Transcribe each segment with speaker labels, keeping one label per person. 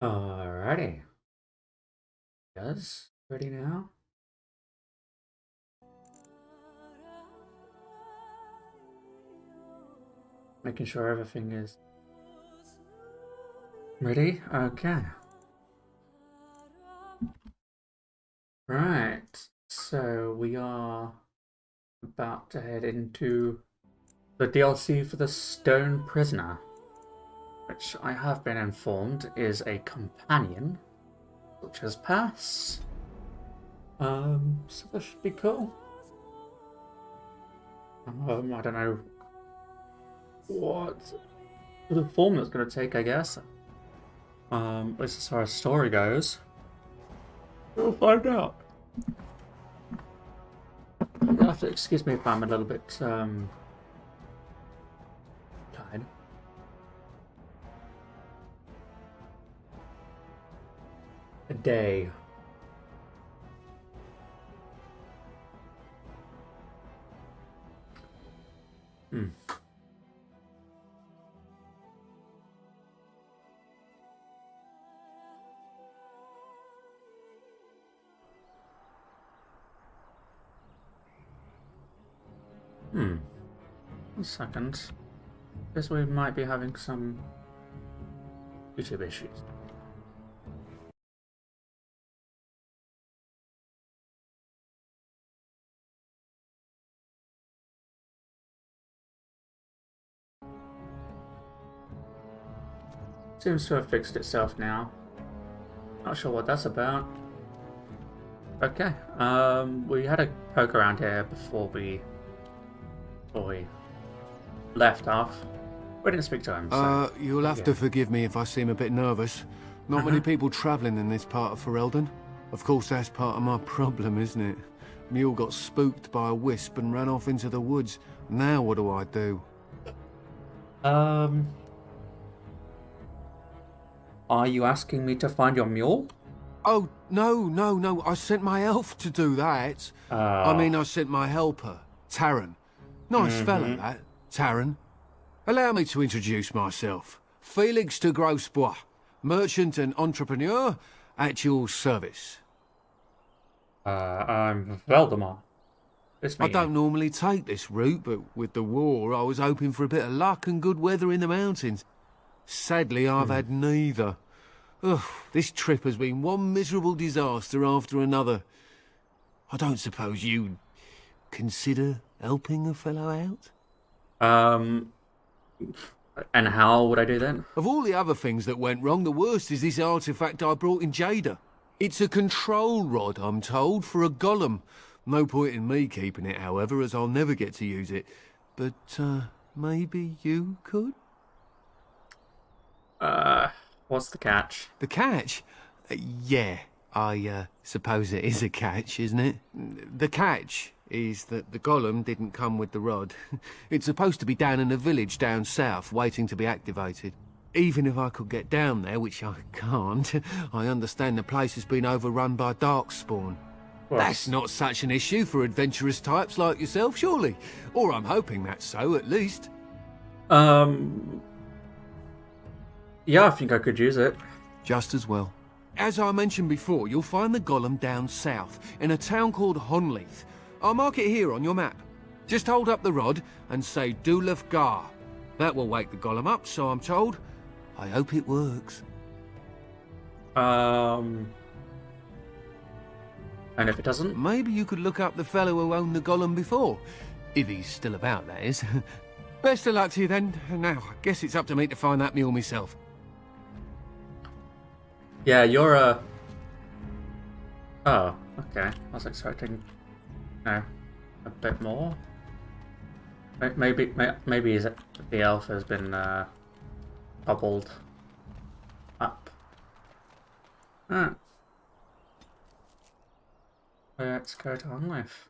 Speaker 1: Alrighty. Yes, ready now? Making sure everything is ready? Okay. Right. So we are about to head into the DLC for the Stone Prisoner, which I have been informed is a companion, such as Pass. So that should be cool. I don't know what the form that's going to take, I guess. At least as far as story goes. We'll find out. You'll have to excuse me if I'm a little bit, tired. A day. Hmm. Hmm. 1 second. Guess we might be having some YouTube issues. Seems to have fixed itself now. Not sure what that's about. Okay. We had a poke around here before we left off. We didn't speak to him, so...
Speaker 2: You'll have to forgive me if I seem a bit nervous. Not many people travelling in this part of Ferelden. Of course, that's part of my problem, isn't it? Mule got spooked by a wisp and ran off into the woods. Now what do I do?
Speaker 1: Are you asking me to find your mule?
Speaker 2: Oh, no. I sent my elf to do that. I mean, I sent my helper, Taran. Nice fella, that, Taran. Allow me to introduce myself. Felix de Grosbois, merchant and entrepreneur at your service.
Speaker 1: I'm Valdemar.
Speaker 2: I don't normally take this route, but with the war, I was hoping for a bit of luck and good weather in the mountains. Sadly, I've had neither. Ugh, this trip has been one miserable disaster after another. I don't suppose you'd consider helping a fellow out?
Speaker 1: And how would I do that?
Speaker 2: Of all the other things that went wrong, the worst is this artifact I brought in Jada. It's a control rod, I'm told, for a golem. No point in me keeping it, however, as I'll never get to use it. But, maybe you could?
Speaker 1: What's the catch?
Speaker 2: The catch? Yeah, I suppose it is a catch, isn't it? The catch is that the golem didn't come with the rod. It's supposed to be down in a village down south, waiting to be activated. Even if I could get down there, which I can't, I understand the place has been overrun by darkspawn.
Speaker 1: Well,
Speaker 2: That's not such an issue for adventurous types like yourself, surely? Or I'm hoping that's so, at least.
Speaker 1: Yeah, I think I could use it.
Speaker 2: Just as well. As I mentioned before, you'll find the golem down south, in a town called Honleith. I'll mark it here on your map. Just hold up the rod and say Dulaf Gar. That will wake the golem up, so I'm told. I hope it works.
Speaker 1: And if it doesn't?
Speaker 2: Maybe you could look up the fellow who owned the golem before. If he's still about, that is. Best of luck to you then. Now, I guess it's up to me to find that mule myself.
Speaker 1: Yeah, you're Oh, okay. I was expecting, a bit more. Maybe the elf has been bubbled up. Ah. Let's go to Onlife.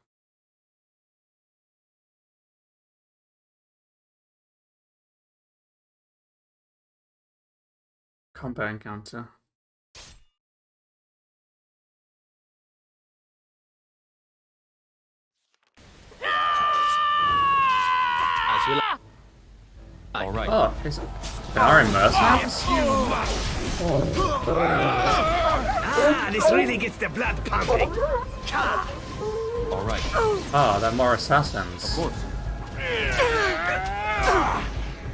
Speaker 1: Combo encounter.
Speaker 3: All right.
Speaker 1: Oh, they are in mercenaries?
Speaker 4: This really gets the blood pumping.
Speaker 3: All right.
Speaker 1: Oh, they're more assassins.
Speaker 3: Of course.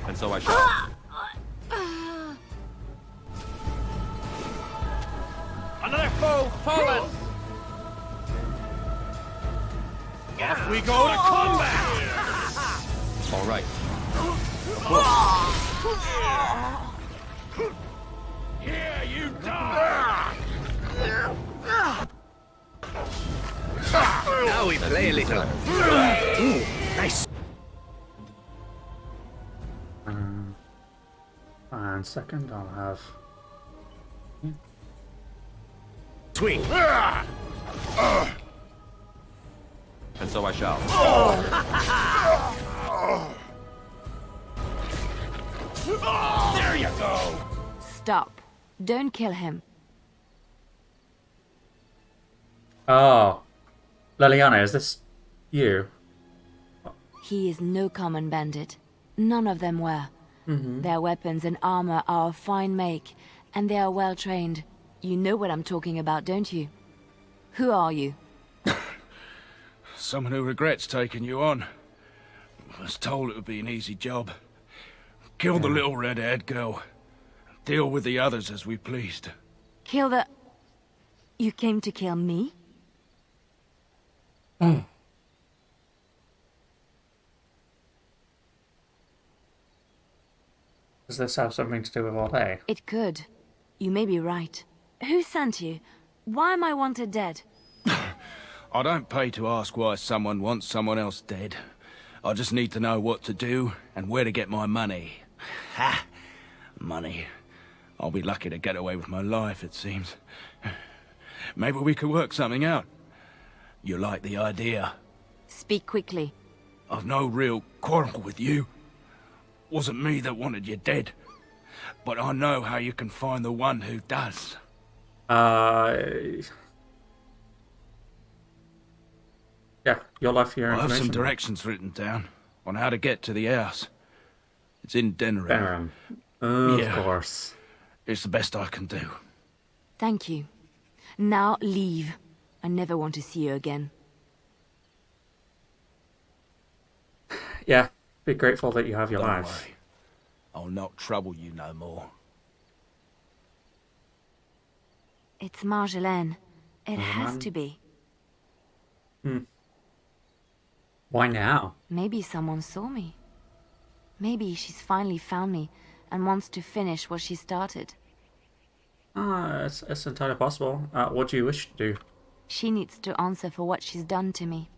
Speaker 3: And so I shall.
Speaker 4: Another foe fallen. Off we go to combat.
Speaker 3: All right.
Speaker 4: Here you die. Now we play a little. Ooh, nice.
Speaker 1: And second, I'll have.
Speaker 4: Swing.
Speaker 3: And so I shall.
Speaker 4: There you go.
Speaker 5: Stop. Don't kill him.
Speaker 1: Oh. Liliana, is this you?
Speaker 5: He is no common bandit. None of them were. Their weapons and armor are of fine make, and they are well trained. You know what I'm talking about, don't you? Who are you?
Speaker 6: Someone who regrets taking you on. Was told it would be an easy job. Kill the little red-haired girl. Deal with the others as we pleased.
Speaker 5: Kill the... You came to kill me?
Speaker 1: Does this have something to do with Warden?
Speaker 5: It could. You may be right. Who sent you? Why am I wanted dead?
Speaker 6: I don't pay to ask why someone wants someone else dead. I just need to know what to do and where to get my money. Ha! Money. I'll be lucky to get away with my life, it seems. Maybe we could work something out. You like the idea?
Speaker 5: Speak quickly.
Speaker 6: I've no real quarrel with you. Wasn't me that wanted you dead. But I know how you can find the one who does.
Speaker 1: Yeah, your life for your
Speaker 6: I have
Speaker 1: information.
Speaker 6: some directions written down on how to get to the house. It's in Denerim.
Speaker 1: Venom. Of
Speaker 6: Yeah.
Speaker 1: course.
Speaker 6: It's the best I can do.
Speaker 5: Thank you. Now leave. I never want to see you again.
Speaker 1: Yeah, be grateful that you have your
Speaker 6: Don't
Speaker 1: life.
Speaker 6: worry. I'll not trouble you no more.
Speaker 5: It's Marjolaine. It has
Speaker 1: Marjolaine?
Speaker 5: to be.
Speaker 1: Why now?
Speaker 5: Maybe someone saw me. Maybe she's finally found me and wants to finish what she started.
Speaker 1: It's entirely possible. What do you wish to do?
Speaker 5: She needs to answer for what she's done to me.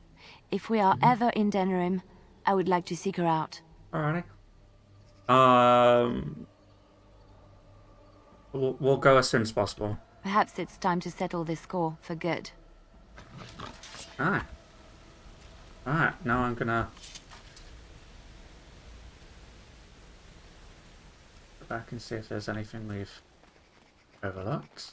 Speaker 5: If we are ever in Denerim, I would like to seek her out.
Speaker 1: Alrighty. We'll go as soon as possible.
Speaker 5: Perhaps it's time to settle this score for good.
Speaker 1: Alright. Alright, now I'm gonna go back and see if there's anything we've overlooked.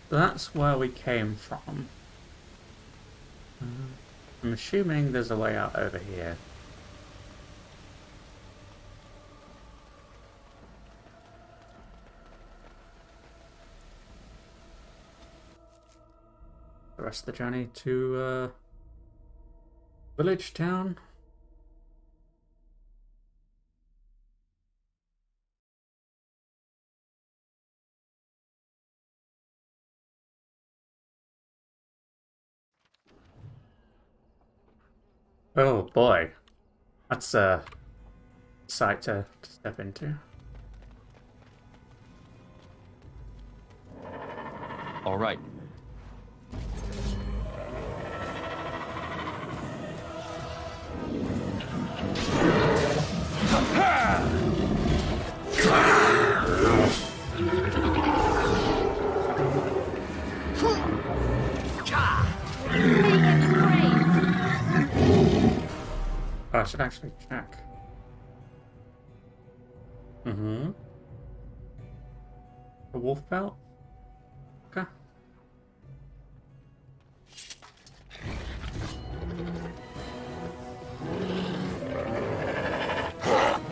Speaker 1: That's where we came from. I'm assuming there's a way out over here. The rest of the journey to village town. Oh boy, that's a sight to step into.
Speaker 3: All right.
Speaker 1: Oh, I should actually check. Mm-hmm. A wolf belt? Okay.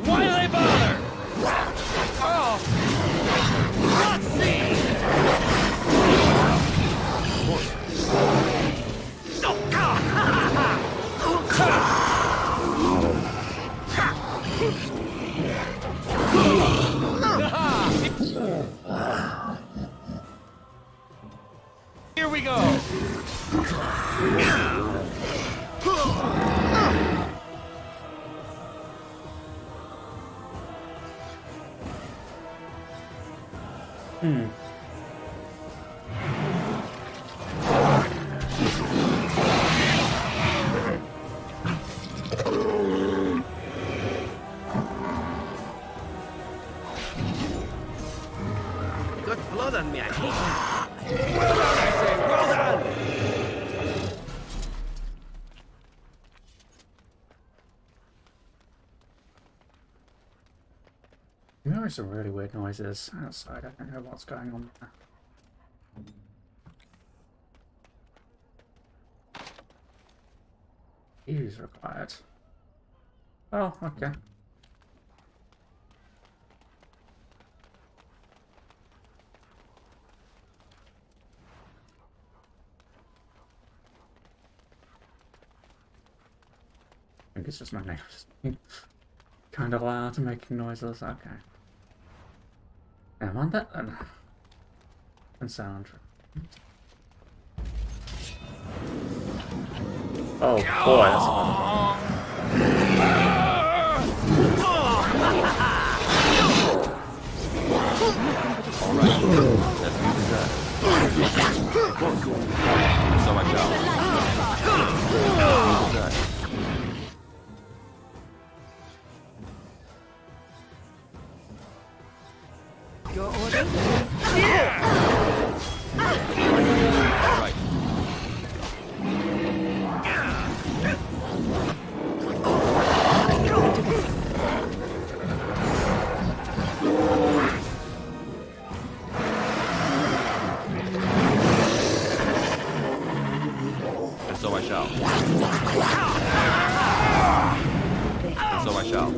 Speaker 3: Why do they bother? Oh! Let's see! Here we go!
Speaker 4: Got blood on me, I hate it.
Speaker 3: Well done, I say! Well done!
Speaker 1: You know, some really weird noises outside. I don't know what's going on there. Use required. Oh, okay. I think it's just my neighbors being kind of loud and making noises. Okay. Never mind that then. And sound. Oh boy, that's a lot of fun.
Speaker 3: Alright, let's do this. So I shall.
Speaker 5: Your order?
Speaker 3: Alright. And so I shall. And so I shall.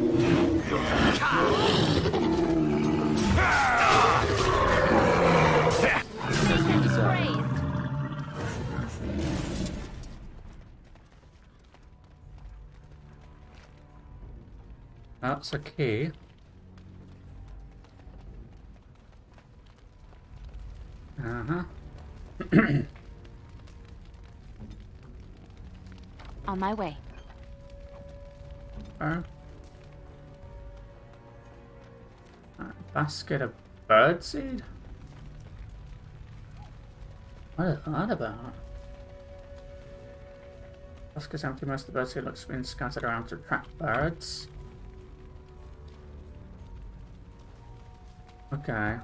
Speaker 3: As you decide.
Speaker 1: That's a key. Uh-huh.
Speaker 5: On my way.
Speaker 1: Oh. Basket of birdseed? What is that about? Basket's empty, most of the birdseed looks to be scattered around to attract birds. Okay.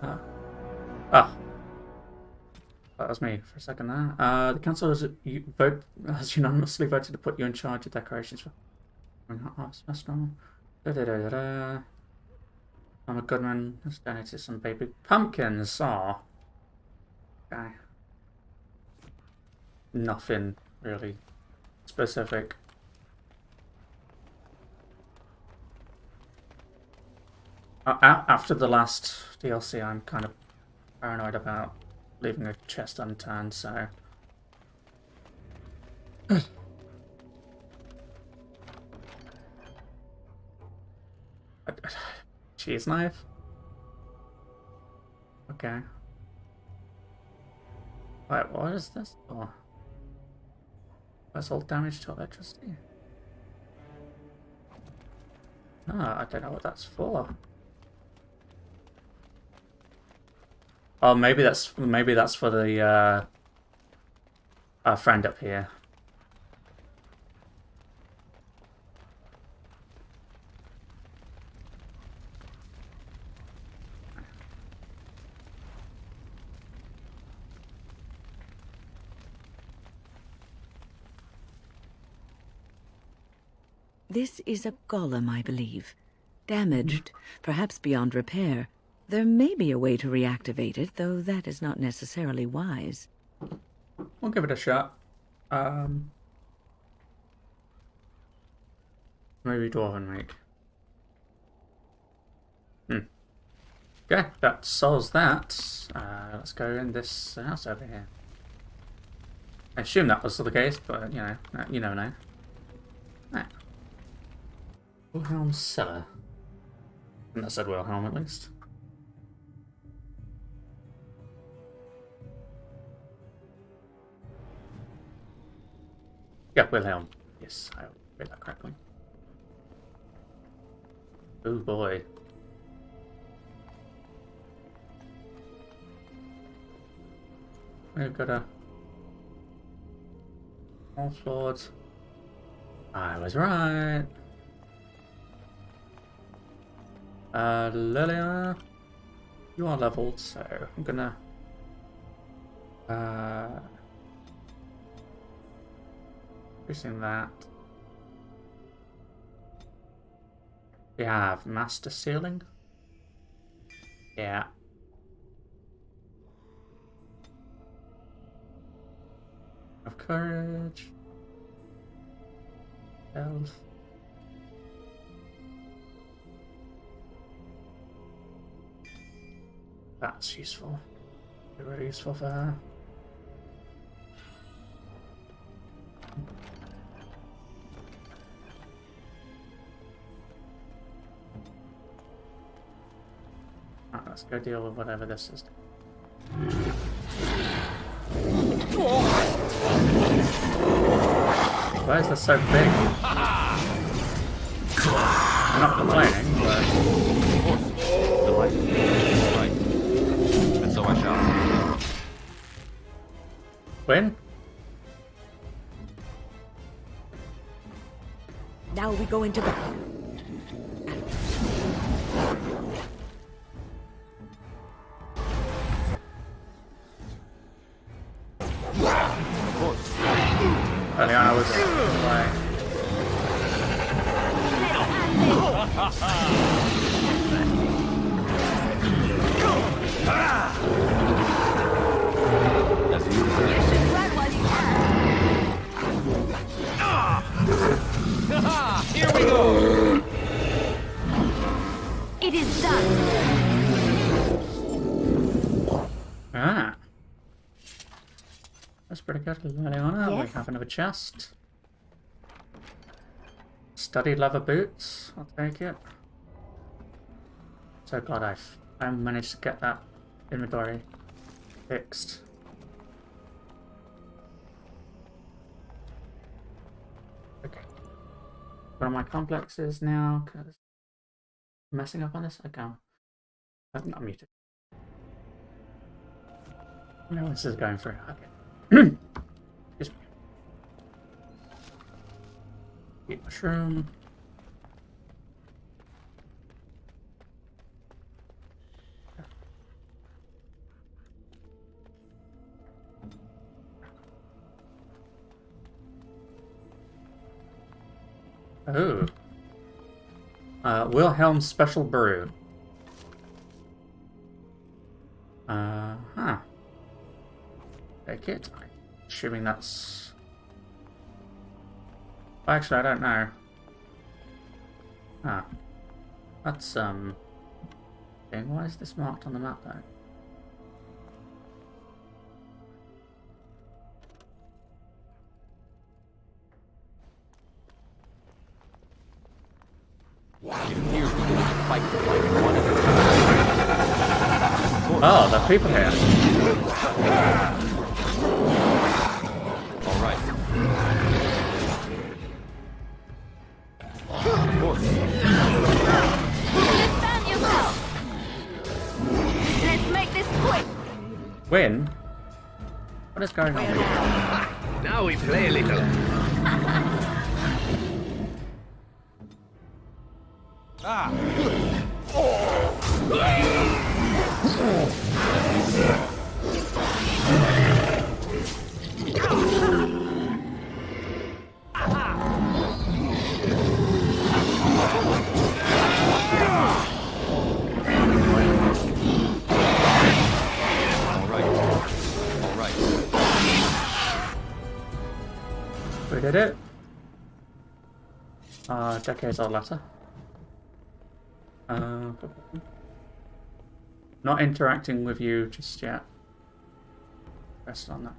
Speaker 1: Oh. Oh. That was me for a second there. The council has unanimously voted to put you in charge of decorations for Arts Festival. I'm a goodman. Let's donate some baby pumpkins. Aw. Okay. Nothing really specific. After the last DLC, I'm kind of paranoid about leaving a chest unturned, so... Cheese knife? Okay. Wait, what is this for? That's all damage to electricity. Ah, I don't know what that's for. Oh, maybe that's for the our friend up here.
Speaker 7: This is a golem, I believe. Damaged, perhaps beyond repair. There may be a way to reactivate it, though that is not necessarily wise.
Speaker 1: We'll give it a shot. Maybe Dwarven make. Okay, that solves that. Let's go in this house over here. I assume that was the case, but you never know. Right. Wilhelm cellar. And that said Wilhelm at least. Yeah, Wilhelm. Yes, I read that correctly. Oh boy. We've got a all floored. I was right. Lilia, you are leveled, so I'm gonna increasing that. We have master sealing. Yeah. Of courage. Health. That's useful. Really useful for her. Right, let's go deal with whatever this is. Why is this so big? I'm not complaining, but...
Speaker 3: Right. And so I shall.
Speaker 1: Win?
Speaker 7: Now we go into battle.
Speaker 1: Eliana was like...
Speaker 3: That's you.
Speaker 5: Run while you can.
Speaker 3: Here we go.
Speaker 5: It is done.
Speaker 1: Ah. That's pretty good, Eliana. We
Speaker 5: Yes.
Speaker 1: have another chest. Studded leather boots. I'll take it. So glad I managed to get that inventory fixed. Okay. One of my complexes now, because messing up on this? Okay. I'm not muted. No, this is going through. Okay. Excuse me. Eat mushroom. Oh. Wilhelm's Special Brew. Huh. Take it. I'm assuming that's... Actually, I don't know. Ah. That's, thing. Why is this marked on the map, though?
Speaker 3: It appears we're going to fight like one at a time.
Speaker 1: Oh, there are people here.
Speaker 3: All right. Of course.
Speaker 5: Defend yourself. Let's make this quick.
Speaker 1: Win? What is going on here?
Speaker 4: Now we play a little.
Speaker 1: hit it. Decades old letter. Not interacting with you just yet. Rest on that.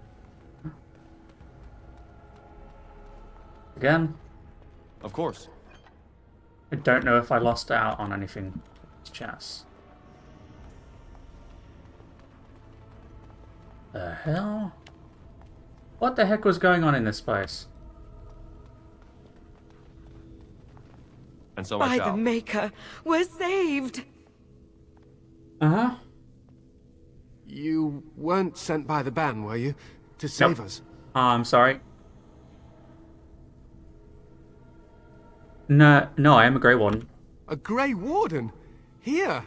Speaker 1: Again.
Speaker 3: Of course.
Speaker 1: I don't know if I lost out on anything. Chess. The hell? What the heck was going on in this place?
Speaker 3: And so I
Speaker 7: By
Speaker 3: shall.
Speaker 7: the Maker, we're saved!
Speaker 1: Uh-huh.
Speaker 2: You weren't sent by the ban, were you? To save
Speaker 1: Nope.
Speaker 2: us?
Speaker 1: I'm sorry. No, I am a Grey Warden.
Speaker 2: A Grey Warden? Here!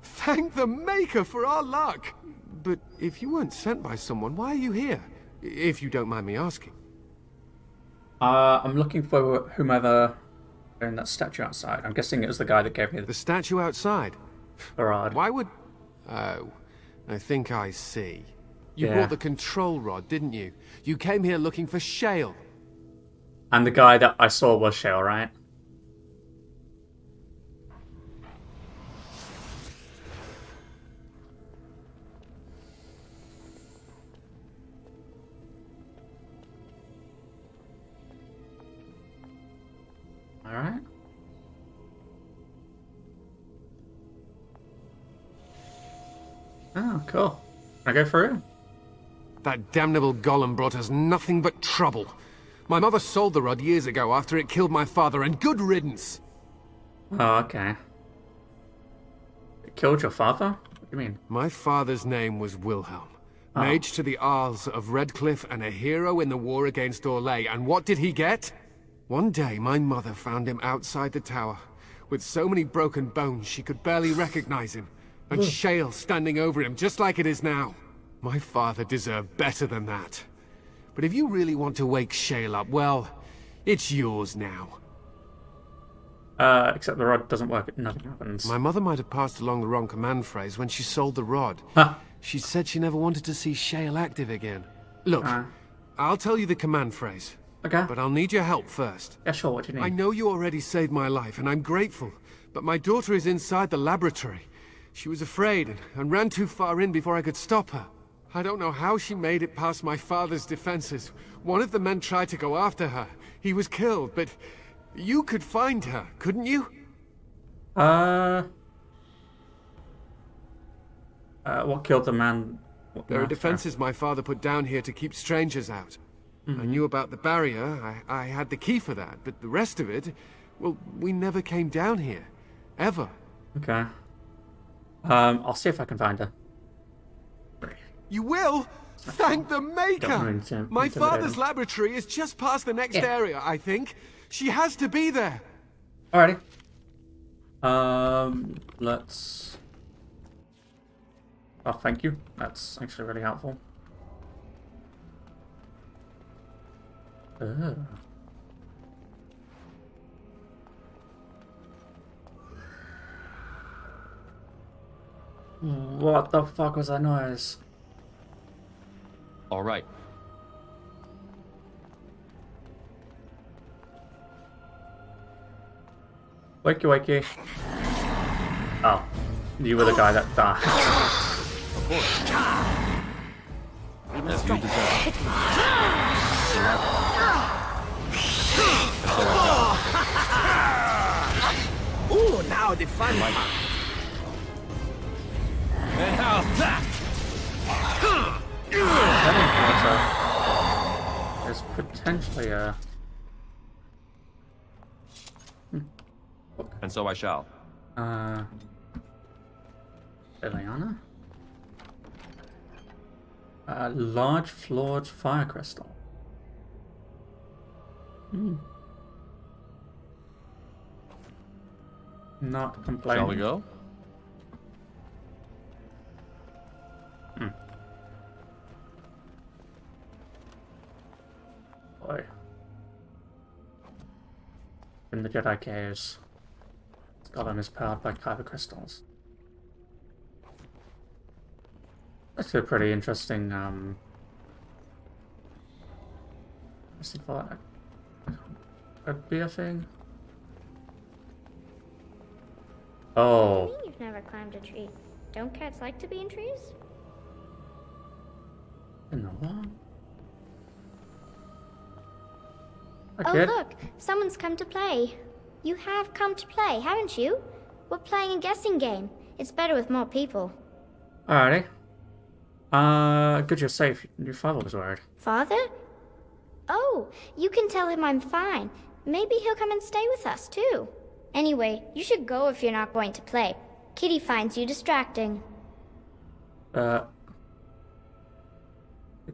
Speaker 2: Thank the Maker for our luck! But if you weren't sent by someone, why are you here? If you don't mind me asking.
Speaker 1: I'm looking for whomever in that statue outside. I'm guessing it was the guy that gave me
Speaker 2: The
Speaker 1: the
Speaker 2: statue outside?
Speaker 1: parade.
Speaker 2: Why would... Oh, I think I see. You
Speaker 1: Yeah.
Speaker 2: brought the control rod, didn't you? You came here looking for shale.
Speaker 1: And the guy that I saw was Shale, right? Alright. Oh, cool. Can I go through?
Speaker 2: That damnable golem brought us nothing but trouble. My mother sold the rod years ago after it killed my father, and good riddance.
Speaker 1: Oh, okay. It killed your father? What do you mean?
Speaker 2: My father's name was Wilhelm. Mage to the Isles of Redcliffe and a hero in the war against Orlais. And what did he get? One day, my mother found him outside the tower, with so many broken bones she could barely recognize him, and shale standing over him, just like it is now. My father deserved better than that. But if you really want to wake Shale up, well, it's yours now.
Speaker 1: Except the rod doesn't work, nothing happens.
Speaker 2: My mother might have passed along the wrong command phrase when she sold the rod.
Speaker 1: Huh.
Speaker 2: She said she never wanted to see Shale active again. Look, I'll tell you the command phrase,
Speaker 1: Okay.
Speaker 2: but I'll need your help first.
Speaker 1: Yeah, sure, what do you need?
Speaker 2: I know you already saved my life, and I'm grateful, but my daughter is inside the laboratory. She was afraid and ran too far in before I could stop her. I don't know how she made it past my father's defenses. One of the men tried to go after her. He was killed, but you could find her, couldn't you?
Speaker 1: What killed the man?
Speaker 2: There are defenses my father put down here to keep strangers out. I knew about the barrier. I had the key for that, but the rest of it, well, we never came down here. Ever.
Speaker 1: Okay. I'll see if I can find her.
Speaker 2: You will? Thank the Maker! My
Speaker 1: intimidate
Speaker 2: father's
Speaker 1: him.
Speaker 2: laboratory is just past the next
Speaker 1: Yeah.
Speaker 2: area, I think. She has to be there.
Speaker 1: Alrighty. Let's... Oh, thank you. That's actually really helpful. Oh. What the fuck was that noise?
Speaker 3: All right.
Speaker 1: Wakey wakey. Oh. You were the guy that died.
Speaker 3: Of course. As you deserve. And so I shall.
Speaker 4: Ooh, now the fun part. And how's that?
Speaker 1: There's potentially a...
Speaker 3: And so I shall.
Speaker 1: Ileana? A large floored fire crystal. Not complaining.
Speaker 3: Shall we go?
Speaker 1: Boy. In the Jedi Caves. Golem is powered by kyber crystals. That's a pretty interesting, interesting thought. could be a thing.
Speaker 8: What
Speaker 1: Oh.
Speaker 8: do you mean you've never climbed a tree? Don't cats like to be in trees?
Speaker 1: In the what?
Speaker 8: Oh,
Speaker 1: Okay.
Speaker 8: look! Someone's come to play. You have come to play, haven't you? We're playing a guessing game. It's better with more people.
Speaker 1: Alrighty. Good you're safe. Your father was worried.
Speaker 8: Father? Oh, you can tell him I'm fine. Maybe he'll come and stay with us, too. Anyway, you should go if you're not going to play. Kitty finds you distracting.
Speaker 1: The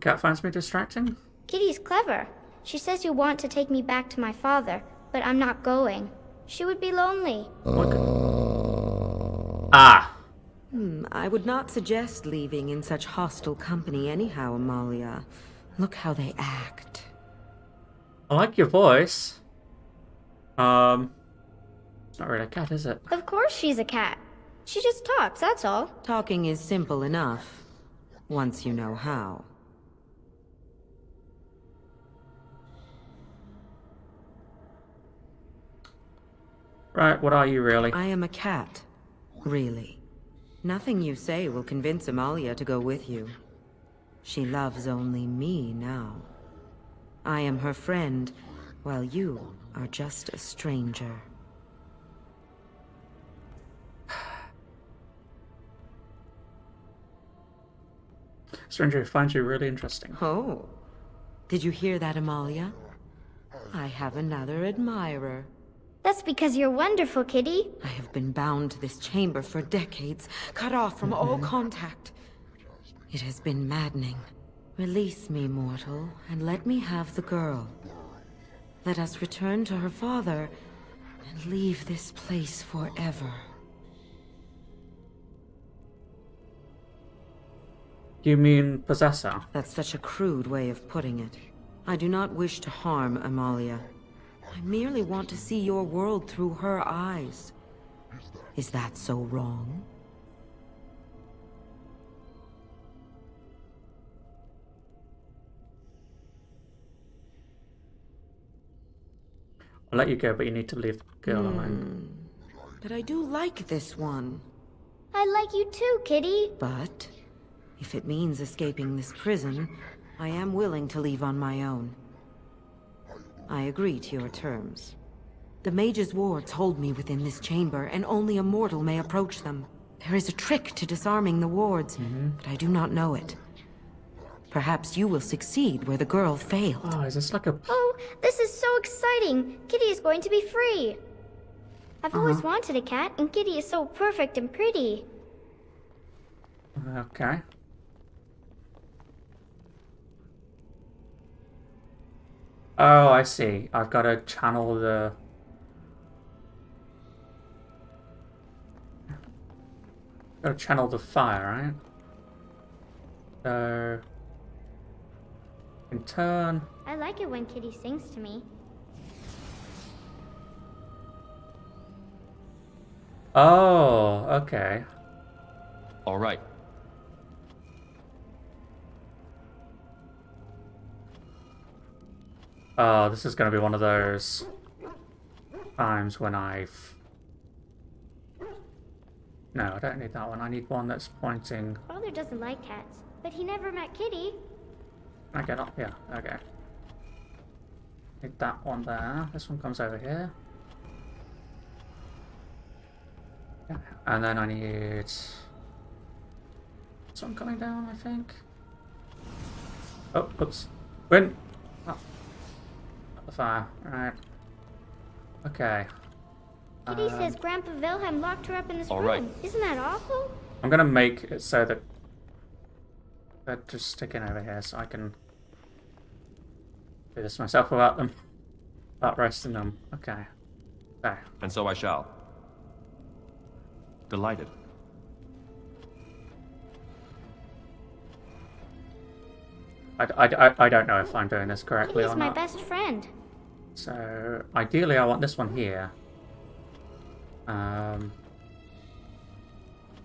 Speaker 1: cat finds me distracting?
Speaker 8: Kitty's clever. She says you want to take me back to my father, but I'm not going. She would be lonely.
Speaker 1: Ah!
Speaker 7: I would not suggest leaving in such hostile company anyhow, Amalia. Look how they act.
Speaker 1: I like your voice. It's not really a cat, is it?
Speaker 8: Of course she's a cat. She just talks, that's all.
Speaker 7: Talking is simple enough, once you know how.
Speaker 1: Right, what are you really?
Speaker 7: I am a cat, really. Nothing you say will convince Amalia to go with you. She loves only me now. I am her friend, while you are just a stranger.
Speaker 1: Stranger finds you really interesting.
Speaker 7: Oh, did you hear that, Amalia? I have another admirer.
Speaker 8: That's because you're wonderful, Kitty.
Speaker 7: I have been bound to this chamber for decades, cut off from all contact. It has been maddening. Release me, mortal, and let me have the girl. Let us return to her father and leave this place forever.
Speaker 1: You mean possessor?
Speaker 7: That's such a crude way of putting it. I do not wish to harm Amalia. I merely want to see your world through her eyes. Is that so wrong?
Speaker 1: I'll let you go, but you need to leave the girl alone.
Speaker 7: But I do like this one.
Speaker 8: I like you too, Kitty.
Speaker 7: But if it means escaping this prison, I am willing to leave on my own. I agree to your terms. The mage's wards hold me within this chamber, and only a mortal may approach them. There is a trick to disarming the wards, but I do not know it. Perhaps you will succeed where the girl failed.
Speaker 1: Oh, is this like a...
Speaker 8: Oh, this is so exciting. Kitty is going to be free. I've always wanted a cat, and Kitty is so perfect and pretty.
Speaker 1: Okay. Oh, I see. I've got to channel the... Got to channel the fire, right? So... In turn...
Speaker 8: I like it when Kitty sings to me.
Speaker 1: Oh, okay.
Speaker 3: All right.
Speaker 1: Oh, this is going to be one of those times when I've... No, I don't need that one. I need one that's pointing...
Speaker 8: Father doesn't like cats, but he never met Kitty.
Speaker 1: Can I get up? Yeah, okay. Need that one there. This one comes over here. Yeah. And then I need... This one coming down, I think. Oh, oops. Win! Oh. Not the fire. Right. Okay.
Speaker 8: Kitty says Grandpa Wilhelm locked her up in this
Speaker 3: All
Speaker 8: room.
Speaker 3: right.
Speaker 8: Isn't that awful?
Speaker 1: I'm gonna make it so that they're just sticking over here so I can do this myself without them. Without roasting them. Okay. Okay.
Speaker 3: And so I shall. Delighted.
Speaker 1: I don't know if I'm doing this correctly
Speaker 8: Kitty's
Speaker 1: or
Speaker 8: my
Speaker 1: not.
Speaker 8: best friend.
Speaker 1: So ideally I want this one here.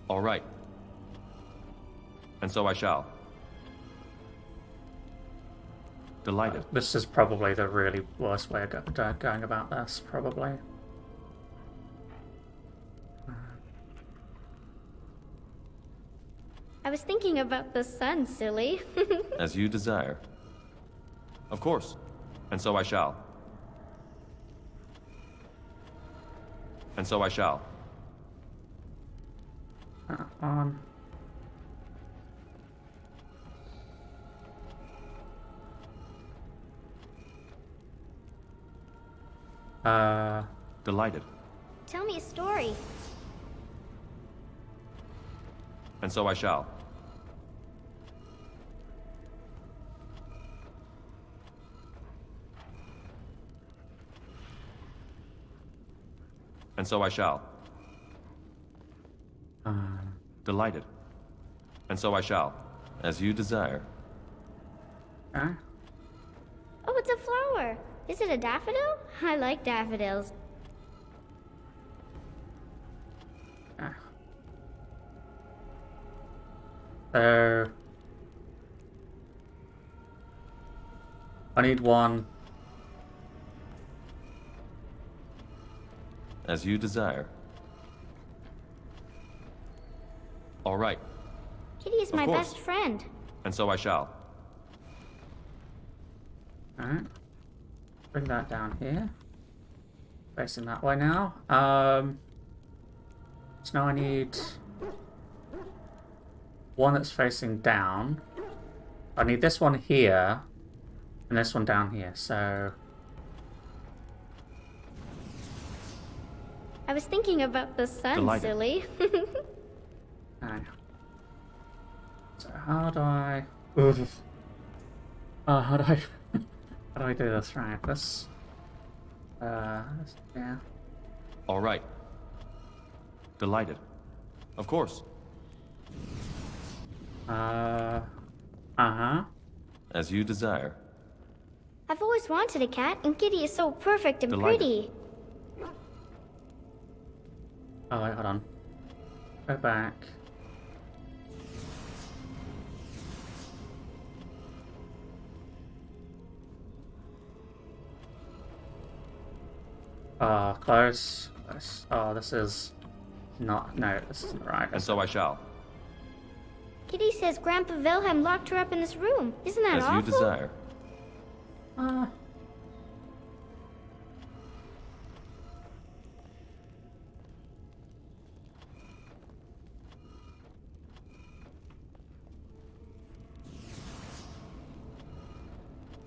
Speaker 3: All right. And so I shall. Delighted.
Speaker 1: This is probably the really worst way of going about this, probably.
Speaker 8: I was thinking about the sun, silly.
Speaker 3: As you desire. Of course. And so I shall. And so I shall.
Speaker 1: On.
Speaker 3: Delighted.
Speaker 8: Tell me a story.
Speaker 3: And so I shall. And so I shall. Delighted. And so I shall. As you desire.
Speaker 1: Okay.
Speaker 8: Oh, it's a flower. Is it a daffodil? I like daffodils.
Speaker 1: So I need one.
Speaker 3: As you desire. All right.
Speaker 8: Kitty is my
Speaker 3: course.
Speaker 8: best friend.
Speaker 3: And so I shall.
Speaker 1: Alright. Bring that down here. Facing that way now. So now I need one that's facing down. I need this one here and this one down here, so
Speaker 8: I was thinking about the sun,
Speaker 3: Delighted.
Speaker 8: silly.
Speaker 1: okay. So how do I how do I how do I do this? Right, this yeah.
Speaker 3: All right. Delighted. Of course.
Speaker 1: Uh-huh.
Speaker 3: As you desire.
Speaker 8: I've always wanted a cat, and Kitty is so perfect and
Speaker 3: Delighted.
Speaker 8: pretty.
Speaker 1: Oh wait, hold on. Go back. Close. Close. Oh, this is not. No, this isn't right.
Speaker 3: And so I shall.
Speaker 8: Kitty says Grandpa Wilhelm locked her up in this room. Isn't that
Speaker 3: As
Speaker 8: awful?
Speaker 3: you desire.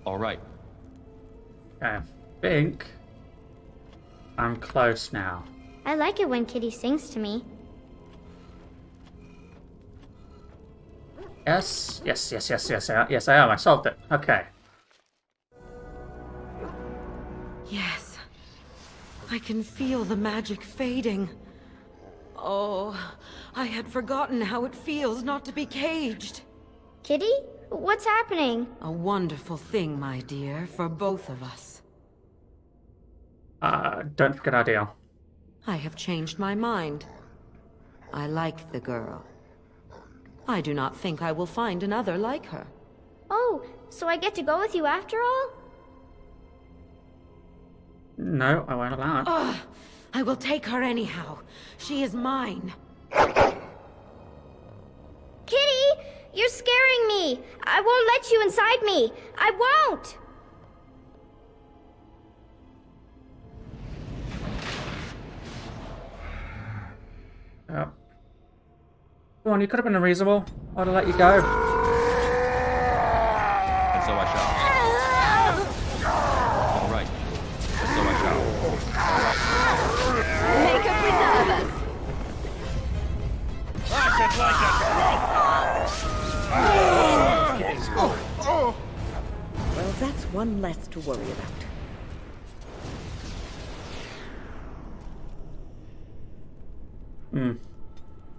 Speaker 3: All right.
Speaker 1: I think I'm close now.
Speaker 8: I like it when Kitty sings to me.
Speaker 1: Yes, yes, yes, yes, yes, yes, I am. I solved it. Okay.
Speaker 7: Yes. I can feel the magic fading. Oh, I had forgotten how it feels not to be caged.
Speaker 8: Kitty? What's happening?
Speaker 7: A wonderful thing, my dear, for both of us.
Speaker 1: Don't forget our deal.
Speaker 7: I have changed my mind. I like the girl. I do not think I will find another like her.
Speaker 8: Oh, so I get to go with you after all?
Speaker 1: No, I won't allow it.
Speaker 7: Ugh, I will take her anyhow. She is mine.
Speaker 8: Kitty! You're scaring me! I won't let you inside me! I won't!
Speaker 1: Yep. Come on, you could have been reasonable. I'd have let you go.
Speaker 3: And so I shall. All right. And so I shall.
Speaker 5: Make her preserve us.
Speaker 9: Well, that's one less to worry about.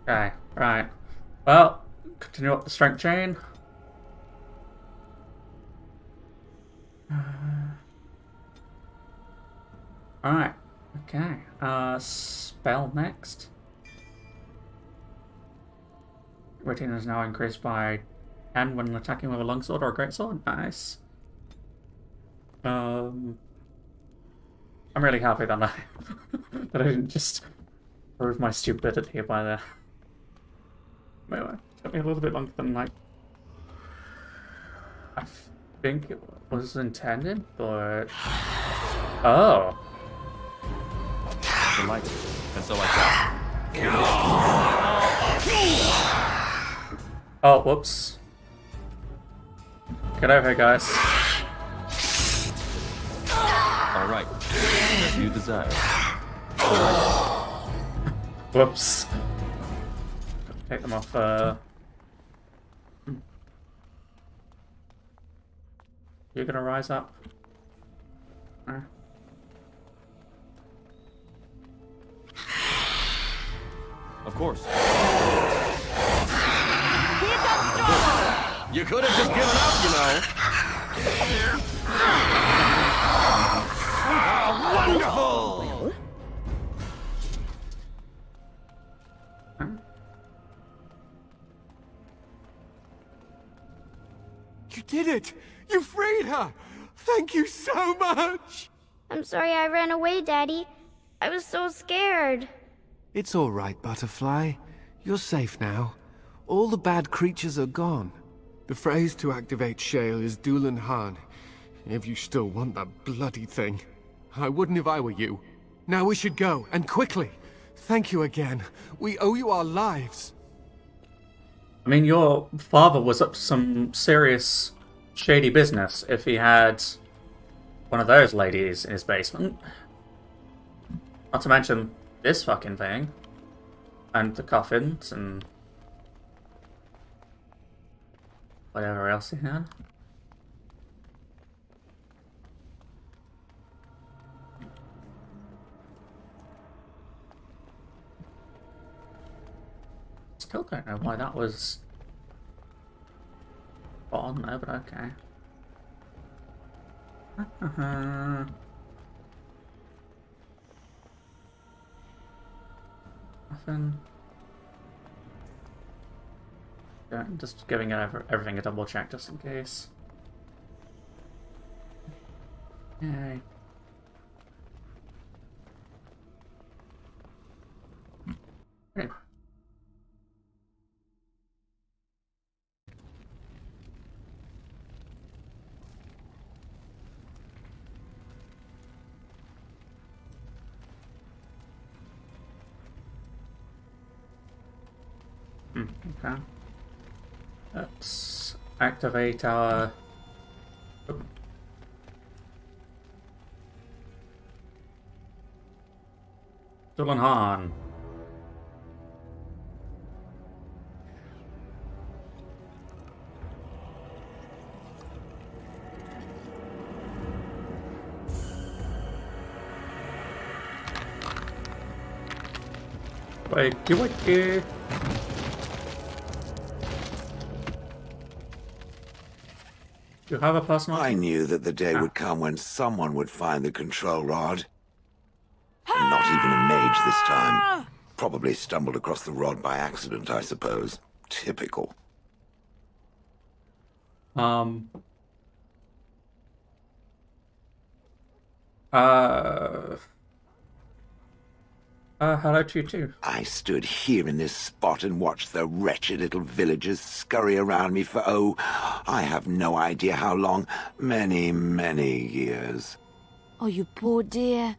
Speaker 1: Okay, right. Well, continue up the strength chain. Alright, okay. Spell next. Rating is now increased by 10 when attacking with a longsword or a greatsword. Nice. I'm really happy that I that I didn't just prove my stupidity by the. Wait, it took me a little bit longer than like I think it was intended, but oh.
Speaker 3: Delighted, and so I shall.
Speaker 1: Oh, whoops. Get over here, guys.
Speaker 3: All right, as you desire.
Speaker 1: Whoops. Take them off. You're gonna rise up.
Speaker 3: Of course. You could have just given up, you know. Wonderful!
Speaker 2: You did it! You freed her! Thank you so much!
Speaker 8: I'm sorry I ran away, Daddy. I was so scared.
Speaker 2: It's all right, Butterfly. You're safe now. All the bad creatures are gone. The phrase to activate Shale is Dulan Han. If you still want that bloody thing. I wouldn't if I were you. Now we should go, and quickly. Thank you again. We owe you our lives.
Speaker 1: I mean, your father was up to some serious shady business if he had one of those ladies in his basement. Not to mention this fucking thing. And the coffins and whatever else he had. Still don't know why that was on there, but okay. Nothing. Yeah, I'm just giving it everything a double check just in case. Yay. Okay. Okay. Let's activate our... Dulan Han. Wakey wakey. You have a personal...
Speaker 10: I knew that the day would come when someone would find the control rod. And not even a mage this time. Probably stumbled across the rod by accident, I suppose. Typical.
Speaker 1: Hello to you too.
Speaker 10: I stood here in this spot and watched the wretched little villagers scurry around me for, oh, I have no idea how long. Many, many years.
Speaker 5: Oh, you poor dear.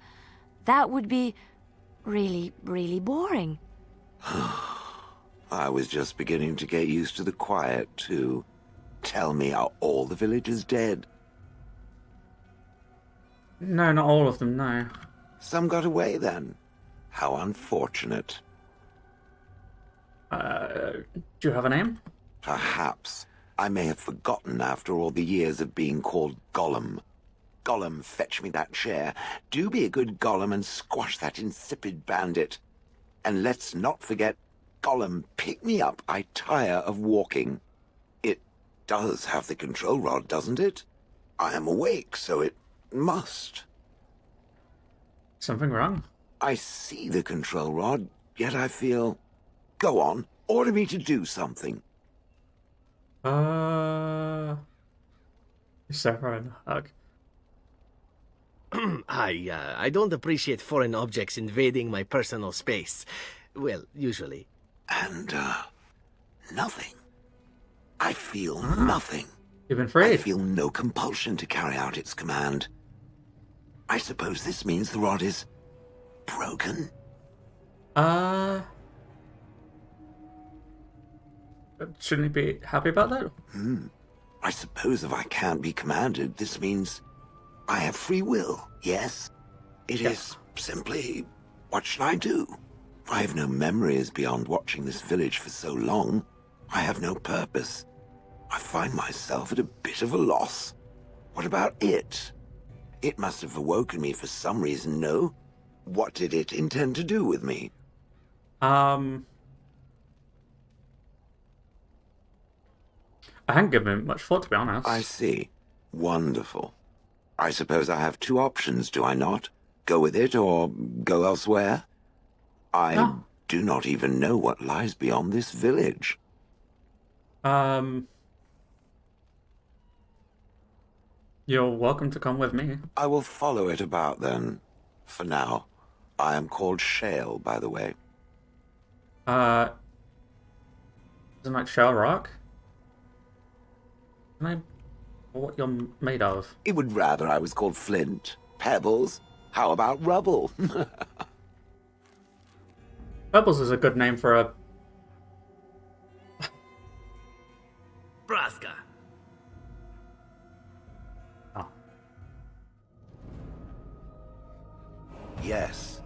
Speaker 5: That would be really, really boring.
Speaker 10: I was just beginning to get used to the quiet, too. Tell me, are all the villagers dead?
Speaker 1: No, not all of them, no.
Speaker 10: Some got away, then. How unfortunate.
Speaker 1: Do you have a name?
Speaker 10: Perhaps. I may have forgotten after all the years of being called Gollum. Gollum, fetch me that chair. Do be a good Gollum and squash that insipid bandit. And let's not forget, Gollum, pick me up. I tire of walking. It does have the control rod, doesn't it? I am awake, so it must.
Speaker 1: Something wrong?
Speaker 10: I see the control rod, yet I feel... Go on, order me to do something.
Speaker 1: Severin hug.
Speaker 4: I don't appreciate foreign objects invading my personal space. Well, usually.
Speaker 10: And, nothing. I feel nothing.
Speaker 1: You've been
Speaker 10: I
Speaker 1: freed.
Speaker 10: feel no compulsion to carry out its command. I suppose this means the rod is broken?
Speaker 1: Shouldn't he be happy about that?
Speaker 10: I suppose if I can't be commanded, this means I have free will, yes? It is simply, what should I do? I have no memories beyond watching this village for so long. I have no purpose. I find myself at a bit of a loss. What about it? It must have awoken me for some reason, no? What did it intend to do with me?
Speaker 1: I hadn't given it much thought, to be honest.
Speaker 10: I see. Wonderful. I suppose I have two options, do I not? Go with it or go elsewhere? I do not even know what lies beyond this village.
Speaker 1: You're welcome to come with me.
Speaker 10: I will follow it about then. For now. I am called Shale, by the way.
Speaker 1: Isn't like shell rock? Can I... what you're made of?
Speaker 10: It would rather I was called Flint. Pebbles? How about rubble?
Speaker 1: Pebbles is a good name for a...
Speaker 4: Braska.
Speaker 1: Oh.
Speaker 10: Yes.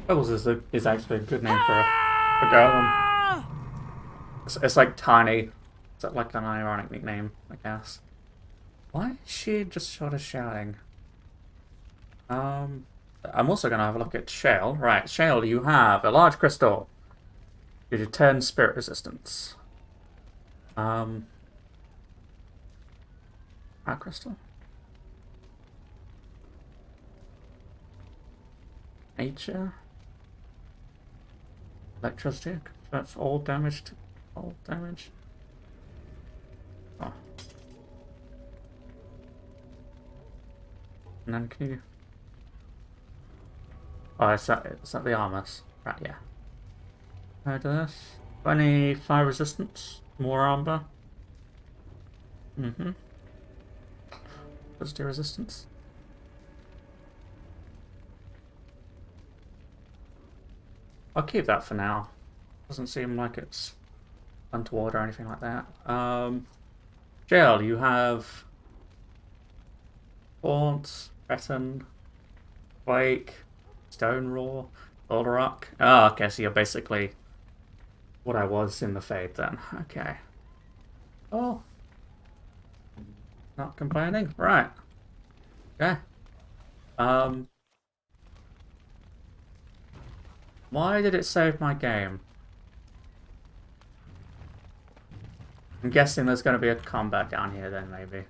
Speaker 1: Pebbles is actually a good name for a golem. It's like tiny. It's like an ironic nickname, I guess. Why is she just sort of shouting? I'm also going to have a look at Shale. Right, Shale, you have a large crystal. You do 10 spirit resistance. Our crystal. Nature. Electricity. That's all damage to all damage. Oh. And then can you... oh, is that the armors? Right, yeah. How do this? 25 resistance. More armor. Let's do resistance. I'll keep that for now. Doesn't seem like it's untoward or anything like that. Jail, you have Haunt, Breton, Quake, Stone Roar, Boulder Rock. Oh, okay, so you're basically what I was in the Fade then. Okay. Oh. Not complaining. Right. Okay. Why did it save my game? I'm guessing there's going to be a combat down here then, maybe.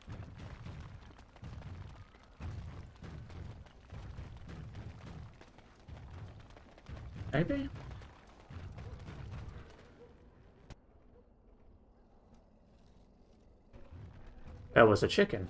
Speaker 1: Maybe? There was a chicken.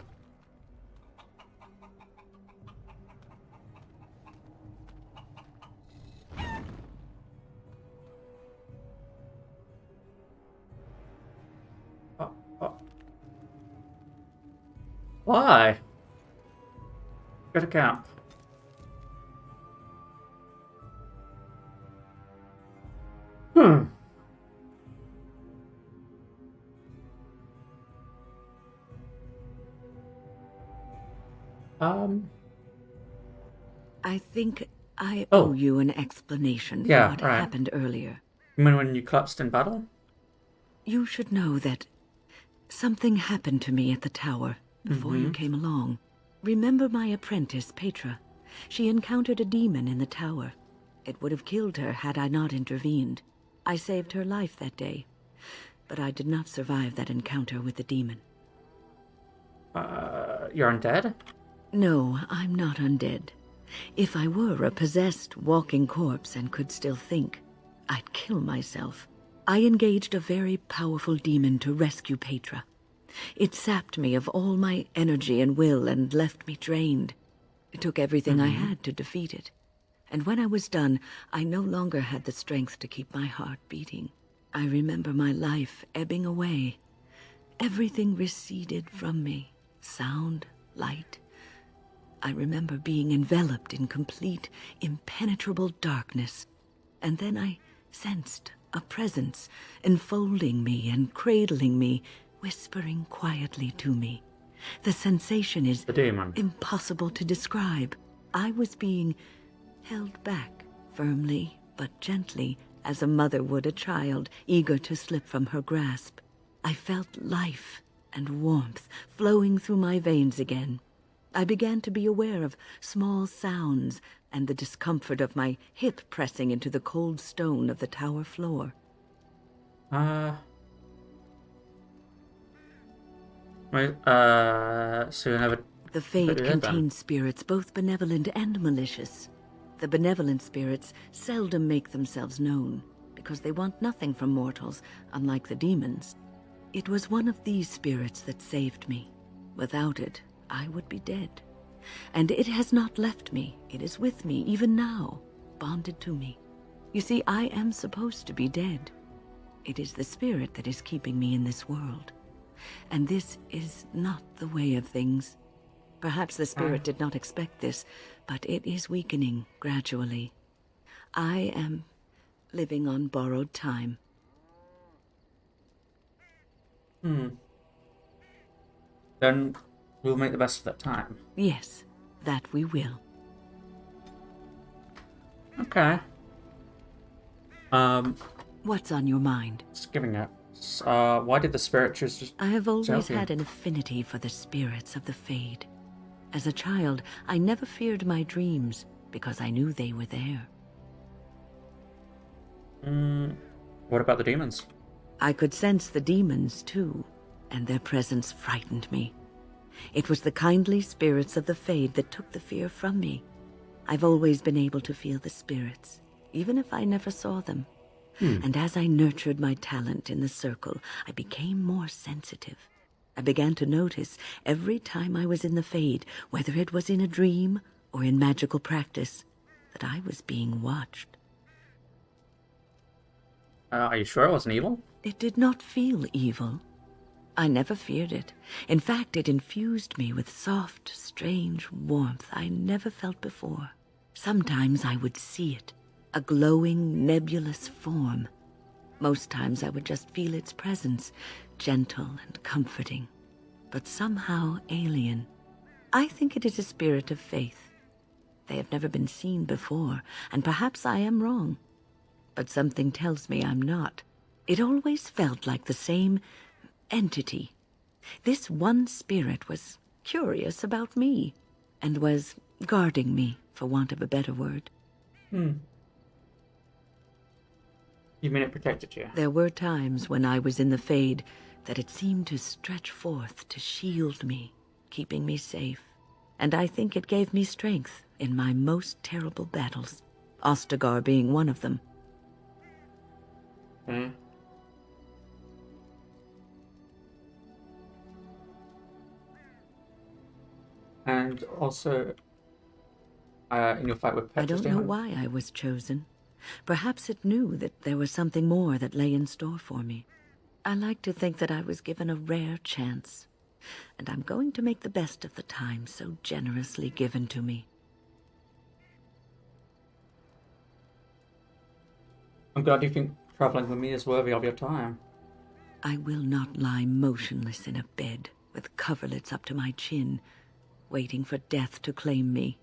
Speaker 1: Why? Go to camp.
Speaker 9: I think I owe you an explanation for what happened earlier.
Speaker 1: You mean when you clutched in battle?
Speaker 9: You should know that something happened to me at the tower before you came along. Remember my apprentice, Petra? She encountered a demon in the tower. It would have killed her had I not intervened. I saved her life that day, but I did not survive that encounter with the demon.
Speaker 1: You're undead?
Speaker 9: No, I'm not undead. If I were a possessed walking corpse and could still think, I'd kill myself. I engaged a very powerful demon to rescue Petra. It sapped me of all my energy and will and left me drained. It took everything I had to defeat it. And when I was done, I no longer had the strength to keep my heart beating. I remember my life ebbing away. Everything receded from me. Sound, light. I remember being enveloped in complete, impenetrable darkness. And then I sensed a presence enfolding me and cradling me, whispering quietly to me. The sensation is
Speaker 1: The demon.
Speaker 9: impossible to describe. I was being held back, firmly but gently, as a mother would a child, eager to slip from her grasp. I felt life and warmth flowing through my veins again. I began to be aware of small sounds and the discomfort of my hip pressing into the cold stone of the tower floor.
Speaker 1: So you never...
Speaker 9: The Fade
Speaker 1: Yeah, then.
Speaker 9: contains spirits both benevolent and malicious. The benevolent spirits seldom make themselves known, because they want nothing from mortals, unlike the demons. It was one of these spirits that saved me. Without it, I would be dead. And it has not left me. It is with me, even now, bonded to me. You see, I am supposed to be dead. It is the spirit that is keeping me in this world. And this is not the way of things. Perhaps the spirit did not expect this, but it is weakening gradually. I am living on borrowed time.
Speaker 1: Then we'll make the best of that time.
Speaker 9: Yes, that we will.
Speaker 1: Okay.
Speaker 9: What's on your mind?
Speaker 1: Just giving it. Why did the spirit choose to...
Speaker 9: I have always
Speaker 1: Zelda?
Speaker 9: had an affinity for the spirits of the Fade. As a child, I never feared my dreams because I knew they were there.
Speaker 1: What about the demons?
Speaker 9: I could sense the demons, too, and their presence frightened me. It was the kindly spirits of the Fade that took the fear from me. I've always been able to feel the spirits, even if I never saw them. And as I nurtured my talent in the circle, I became more sensitive. I began to notice every time I was in the Fade, whether it was in a dream or in magical practice, that I was being watched.
Speaker 1: Are you sure it wasn't evil?
Speaker 9: It did not feel evil. I never feared it. In fact, it infused me with soft, strange warmth I never felt before. Sometimes I would see it, a glowing, nebulous form. Most times I would just feel its presence, gentle and comforting, but somehow alien. I think it is a spirit of faith. They have never been seen before, and perhaps I am wrong. But something tells me I'm not. It always felt like the same entity. This one spirit was curious about me, and was guarding me, for want of a better word.
Speaker 1: You mean it protected you?
Speaker 9: There were times when I was in the Fade that it seemed to stretch forth to shield me, keeping me safe. And I think it gave me strength in my most terrible battles, Ostagar being one of them.
Speaker 1: And also, in your fight with
Speaker 9: I
Speaker 1: Petra's
Speaker 9: don't know
Speaker 1: demon?
Speaker 9: why I was chosen. Perhaps it knew that there was something more that lay in store for me. I like to think that I was given a rare chance, and I'm going to make the best of the time so generously given to me.
Speaker 1: I'm glad you think traveling with me is worthy of your time.
Speaker 9: I will not lie motionless in a bed with coverlets up to my chin, waiting for death to claim me.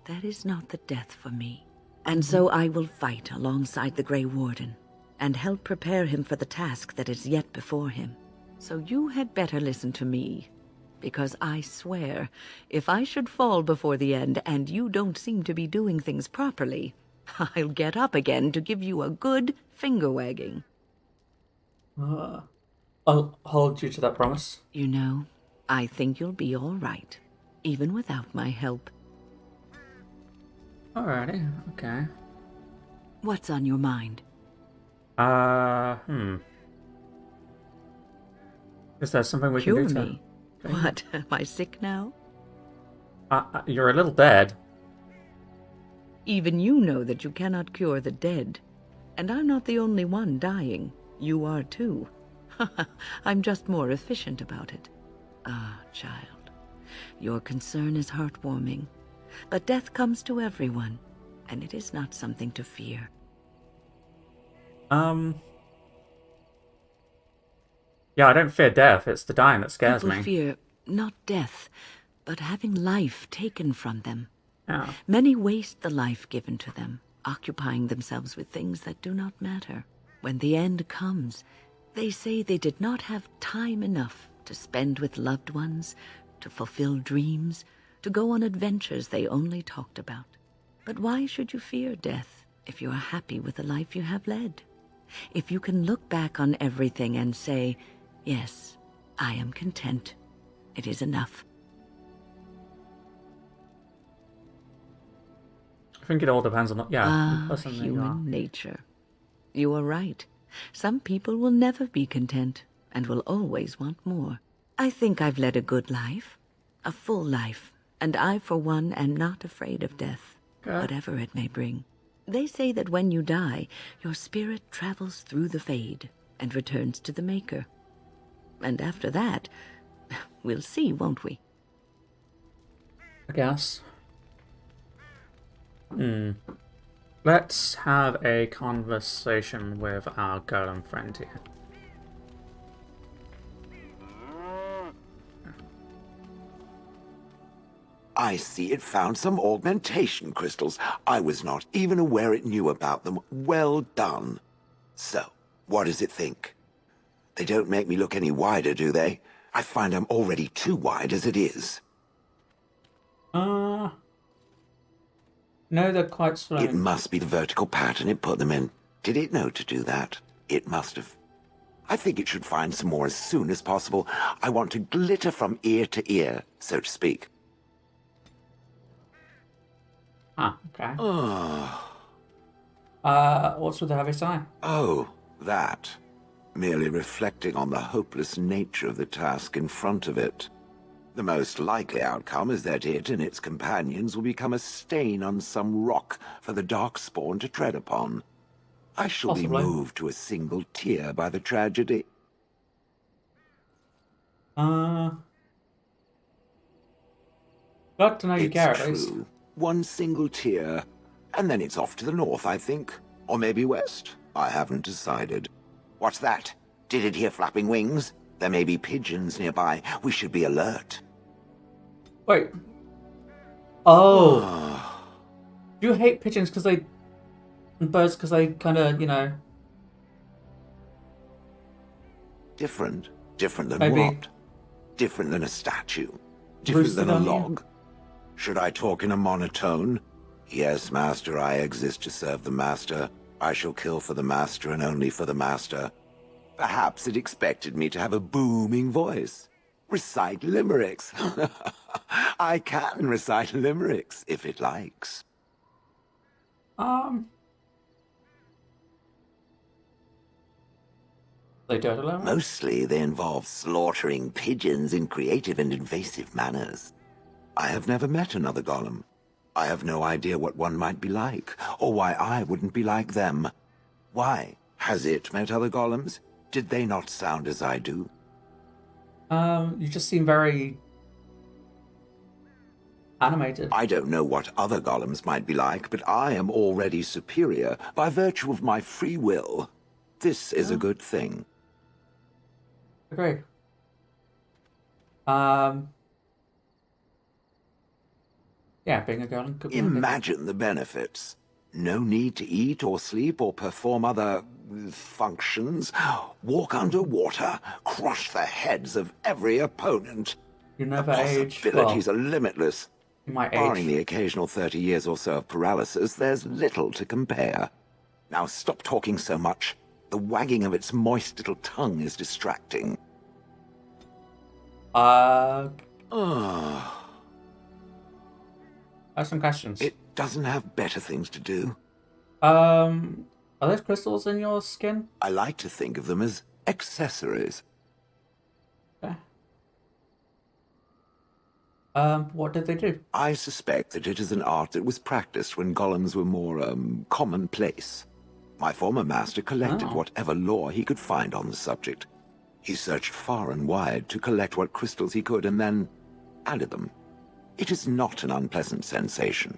Speaker 9: That is not the death for me. And so I will fight alongside the Grey Warden, and help prepare him for the task that is yet before him. So you had better listen to me, because I swear, if I should fall before the end and you don't seem to be doing things properly, I'll get up again to give you a good finger-wagging.
Speaker 1: I'll hold you to that promise.
Speaker 9: You know, I think you'll be all right, even without my help.
Speaker 1: Alrighty, okay.
Speaker 9: What's on your mind?
Speaker 1: Is there something we
Speaker 9: Cure
Speaker 1: can do to...
Speaker 9: me? What, am I sick now?
Speaker 1: You're a little dead.
Speaker 9: Even you know that you cannot cure the dead. And I'm not the only one dying. You are too. I'm just more efficient about it. Ah, child, your concern is heartwarming. But death comes to everyone, and it is not something to fear.
Speaker 1: Yeah, I don't fear death. It's the dying that scares
Speaker 9: People
Speaker 1: me.
Speaker 9: fear not death, but having life taken from them.
Speaker 1: Yeah.
Speaker 9: Many waste the life given to them, occupying themselves with things that do not matter. When the end comes, they say they did not have time enough to spend with loved ones, to fulfill dreams, to go on adventures they only talked about. But why should you fear death if you are happy with the life you have led? If you can look back on everything and say, yes, I am content. It is enough.
Speaker 1: I think it all depends on... Yeah, the person that you are.
Speaker 9: Human nature. You are right. Some people will never be content and will always want more. I think I've led a good life, a full life, and I, for one, am not afraid of death, whatever it may bring. They say that when you die, your spirit travels through the fade and returns to the Maker. And after that, we'll see, won't we?
Speaker 1: I guess. Let's have a conversation with our golem friend here.
Speaker 10: I see it found some augmentation crystals. I was not even aware it knew about them. Well done. So, what does it think? They don't make me look any wider, do they? I find I'm already too wide as it is.
Speaker 1: No, they're quite slow.
Speaker 10: It must be the vertical pattern it put them in. Did it know to do that? It must have. I think it should find some more as soon as possible. I want to glitter from ear to ear, so to speak.
Speaker 1: Ah, okay. What's with the heavy sigh?
Speaker 10: Oh, that. Merely reflecting on the hopeless nature of the task in front of it. The most likely outcome is that it and its companions will become a stain on some rock for the Darkspawn to tread upon. I shall
Speaker 1: Possibly.
Speaker 10: be moved to a single tear by the tragedy.
Speaker 1: Glad to know you care, at least.
Speaker 10: True. One single tear, and then it's off to the north, I think. Or maybe west. I haven't decided. What's that? Did it hear flapping wings? There may be pigeons nearby. We should be alert.
Speaker 1: Wait. Oh. Do you hate pigeons because they... and birds because they kind of, you know...
Speaker 10: Different? Different than
Speaker 1: Maybe.
Speaker 10: what? Different than a statue? Different
Speaker 1: Roosted
Speaker 10: than a
Speaker 1: on you?
Speaker 10: log? Should I talk in a monotone? Yes, Master, I exist to serve the Master. I shall kill for the Master and only for the Master. Perhaps it expected me to have a booming voice. Recite limericks. I can recite limericks, if it likes.
Speaker 1: They don't allow it?
Speaker 10: Mostly they involve slaughtering pigeons in creative and invasive manners. I have never met another golem. I have no idea what one might be like, or why I wouldn't be like them. Why? Has it met other golems? Did they not sound as I do?
Speaker 1: You just seem very... animated.
Speaker 10: I don't know what other golems might be like, but I am already superior by virtue of my free will. This is a good thing.
Speaker 1: Agree. Yeah, being a golem could be...
Speaker 10: Imagine the benefits. No need to eat or sleep or perform other functions. Walk underwater, crush the heads of every opponent.
Speaker 1: You
Speaker 10: The
Speaker 1: never age.
Speaker 10: possibilities are limitless.
Speaker 1: You might
Speaker 10: Barring
Speaker 1: age.
Speaker 10: the occasional 30 years or so of paralysis, there's little to compare. Now stop talking so much. The wagging of its moist little tongue is distracting.
Speaker 1: I have some questions.
Speaker 10: It doesn't have better things to do.
Speaker 1: Are those crystals in your skin?
Speaker 10: I like to think of them as accessories.
Speaker 1: Okay. What did they do?
Speaker 10: I suspect that it is an art that was practiced when golems were more, commonplace. My former master collected whatever lore he could find on the subject. He searched far and wide to collect what crystals he could and then added them. It is not an unpleasant sensation.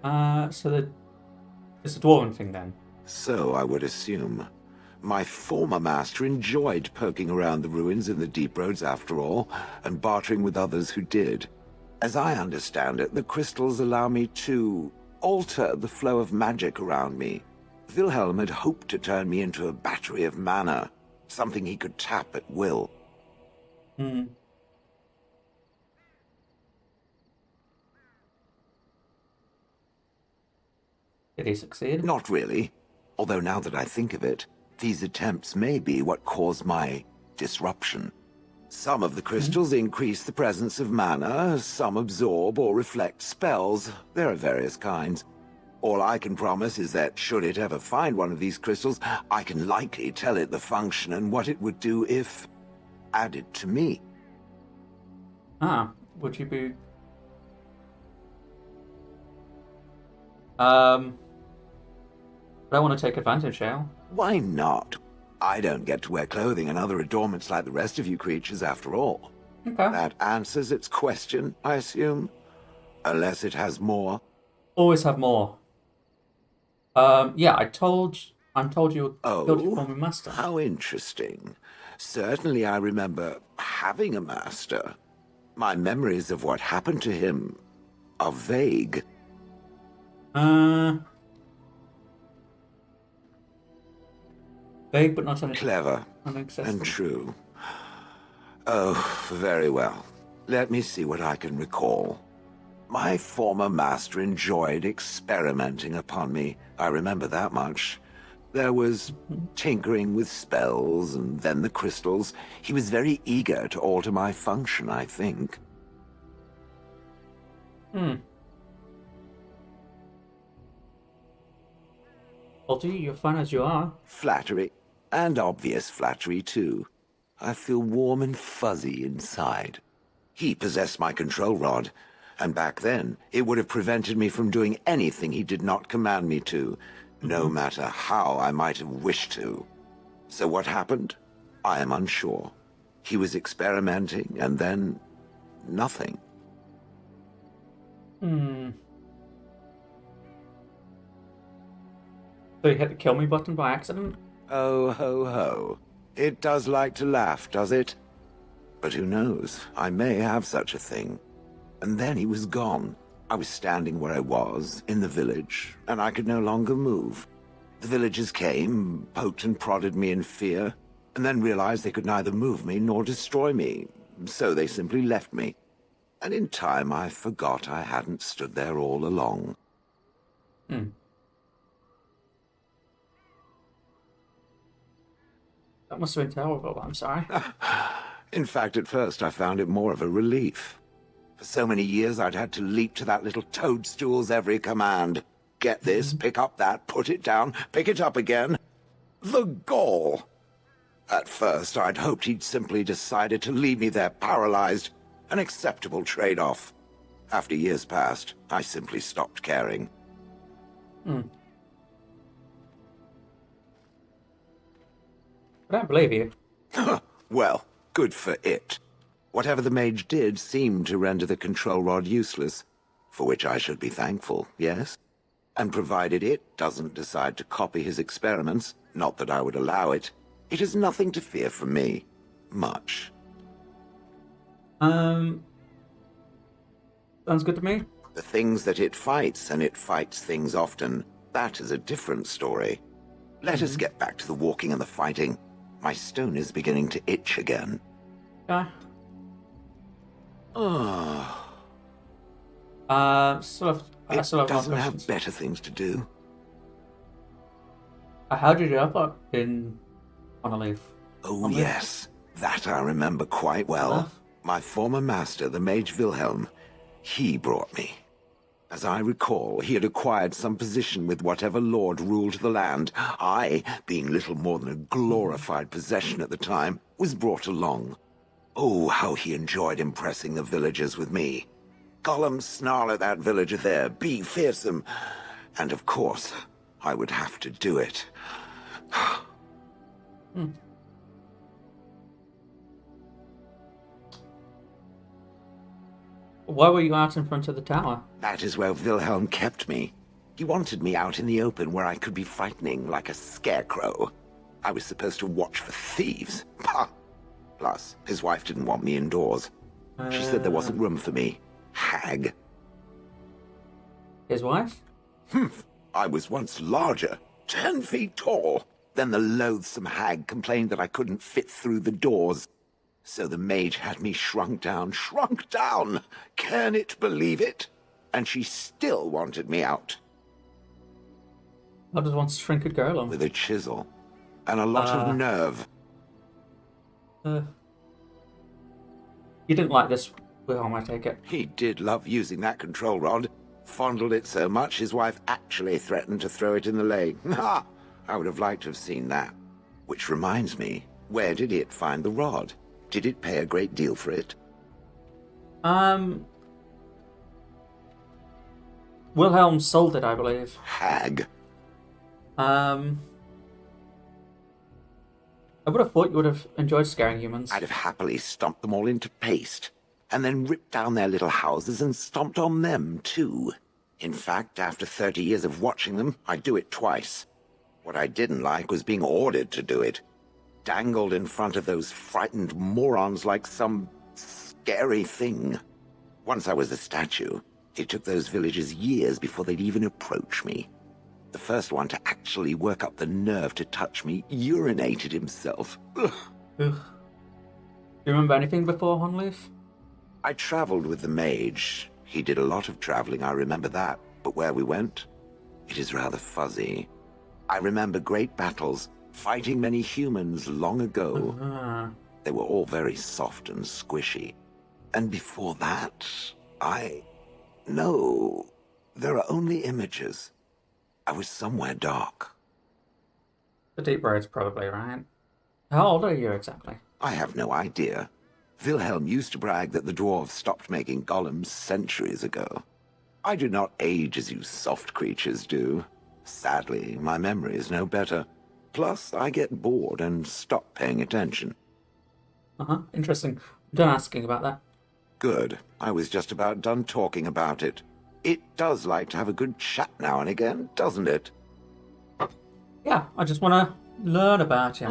Speaker 1: So it's a dwarven thing then?
Speaker 10: So I would assume. My former master enjoyed poking around the ruins in the deep roads after all, and bartering with others who did. As I understand it, the crystals allow me to alter the flow of magic around me. Wilhelm had hoped to turn me into a battery of mana, something he could tap at will.
Speaker 1: Hmm. Did he succeed?
Speaker 10: Not really. Although now that I think of it, these attempts may be what caused my disruption. Some of the crystals increase the presence of mana, some absorb or reflect spells. There are various kinds. All I can promise is that should it ever find one of these crystals, I can likely tell it the function and what it would do if added to me.
Speaker 1: Would you be... I want to take advantage, shall?
Speaker 10: Why not? I don't get to wear clothing and other adornments like the rest of you creatures, after all.
Speaker 1: Okay.
Speaker 10: That answers its question, I assume? Unless it has more.
Speaker 1: Always have more. Yeah, I'm told you killed your former master.
Speaker 10: How interesting. Certainly I remember having a master. My memories of what happened to him are vague.
Speaker 1: Vague, but not
Speaker 10: clever and true. Oh, very well. Let me see what I can recall. My former master enjoyed experimenting upon me. I remember that much. There was tinkering with spells, and then the crystals. He was very eager to alter my function, I think.
Speaker 1: Well, you're fine as you are.
Speaker 10: Flattery. And obvious flattery, too. I feel warm and fuzzy inside. He possessed my control rod, and back then, it would have prevented me from doing anything he did not command me to, no matter how I might have wished to. So what happened? I am unsure. He was experimenting, and then nothing.
Speaker 1: So you hit the kill me button by accident?
Speaker 10: Oh, ho, ho. It does like to laugh, does it? But who knows? I may have such a thing. And then he was gone. I was standing where I was, in the village, and I could no longer move. The villagers came, poked and prodded me in fear, and then realized they could neither move me nor destroy me, so they simply left me. And in time I forgot I hadn't stood there all along.
Speaker 1: That must have been terrible, I'm sorry.
Speaker 10: In fact, at first I found it more of a relief. For so many years I'd had to leap to that little toadstool's every command. Get this, pick up that, put it down, pick it up again. The gall! At first I'd hoped he'd simply decided to leave me there paralyzed, an acceptable trade-off. After years passed, I simply stopped caring.
Speaker 1: I don't believe you.
Speaker 10: Well, good for it. Whatever the mage did seemed to render the control rod useless, for which I should be thankful, yes? And provided it doesn't decide to copy his experiments, not that I would allow it, it is nothing to fear from me. Much.
Speaker 1: Sounds good to me.
Speaker 10: The things that it fights, and it fights things often, that is a different story. Let us get back to the walking and the fighting. My stone is beginning to itch again.
Speaker 1: Yeah.
Speaker 10: It
Speaker 1: Still have
Speaker 10: doesn't
Speaker 1: more
Speaker 10: have
Speaker 1: questions.
Speaker 10: better things to do.
Speaker 1: How did you end up in on a leaf?
Speaker 10: Oh, yes. That I remember quite well. My former master, the mage Wilhelm, he brought me. As I recall, he had acquired some position with whatever lord ruled the land. I, being little more than a glorified possession at the time, was brought along. Oh, how he enjoyed impressing the villagers with me. Gollum snarl at that villager there, be fearsome. And of course, I would have to do it.
Speaker 1: Why were you out in front of the tower?
Speaker 10: That is where Wilhelm kept me. He wanted me out in the open where I could be frightening like a scarecrow. I was supposed to watch for thieves. Pah! Plus, his wife didn't want me indoors. She said there wasn't room for me. Hag.
Speaker 1: His wife?
Speaker 10: Humph. I was once larger, 10 feet tall. Then the loathsome hag complained that I couldn't fit through the doors. So the mage had me shrunk down. Can it believe it? And she still wanted me out.
Speaker 1: How does one shrink a girl on?
Speaker 10: With a chisel. And a lot of nerve.
Speaker 1: You didn't like this Wilhelm, I take it.
Speaker 10: He did love using that control rod. Fondled it so much, his wife actually threatened to throw it in the lake. Ha! I would have liked to have seen that. Which reminds me, where did it find the rod? Did it pay a great deal for it?
Speaker 1: Wilhelm sold it, I believe.
Speaker 10: Hag.
Speaker 1: I would have thought you would have enjoyed scaring humans.
Speaker 10: I'd have happily stomped them all into paste, and then ripped down their little houses and stomped on them, too. In fact, after 30 years of watching them, I'd do it twice. What I didn't like was being ordered to do it. Dangled in front of those frightened morons like some scary thing. Once I was a statue, it took those villagers years before they'd even approach me. The first one to actually work up the nerve to touch me urinated himself. Ugh.
Speaker 1: Ugh. Do you remember anything before Honleaf?
Speaker 10: I traveled with the mage. He did a lot of traveling, I remember that. But where we went, it is rather fuzzy. I remember great battles, fighting many humans long ago. They were all very soft and squishy. And before that, No, there are only images. I was somewhere dark.
Speaker 1: The Deep Road's probably right. How old are you exactly?
Speaker 10: I have no idea. Wilhelm used to brag that the dwarves stopped making golems centuries ago. I do not age as you soft creatures do. Sadly, my memory is no better. Plus, I get bored and stop paying attention.
Speaker 1: Interesting. I'm done asking about that.
Speaker 10: Good. I was just about done talking about it. It does like to have a good chat now and again, doesn't it?
Speaker 1: Yeah, I just want to learn about him.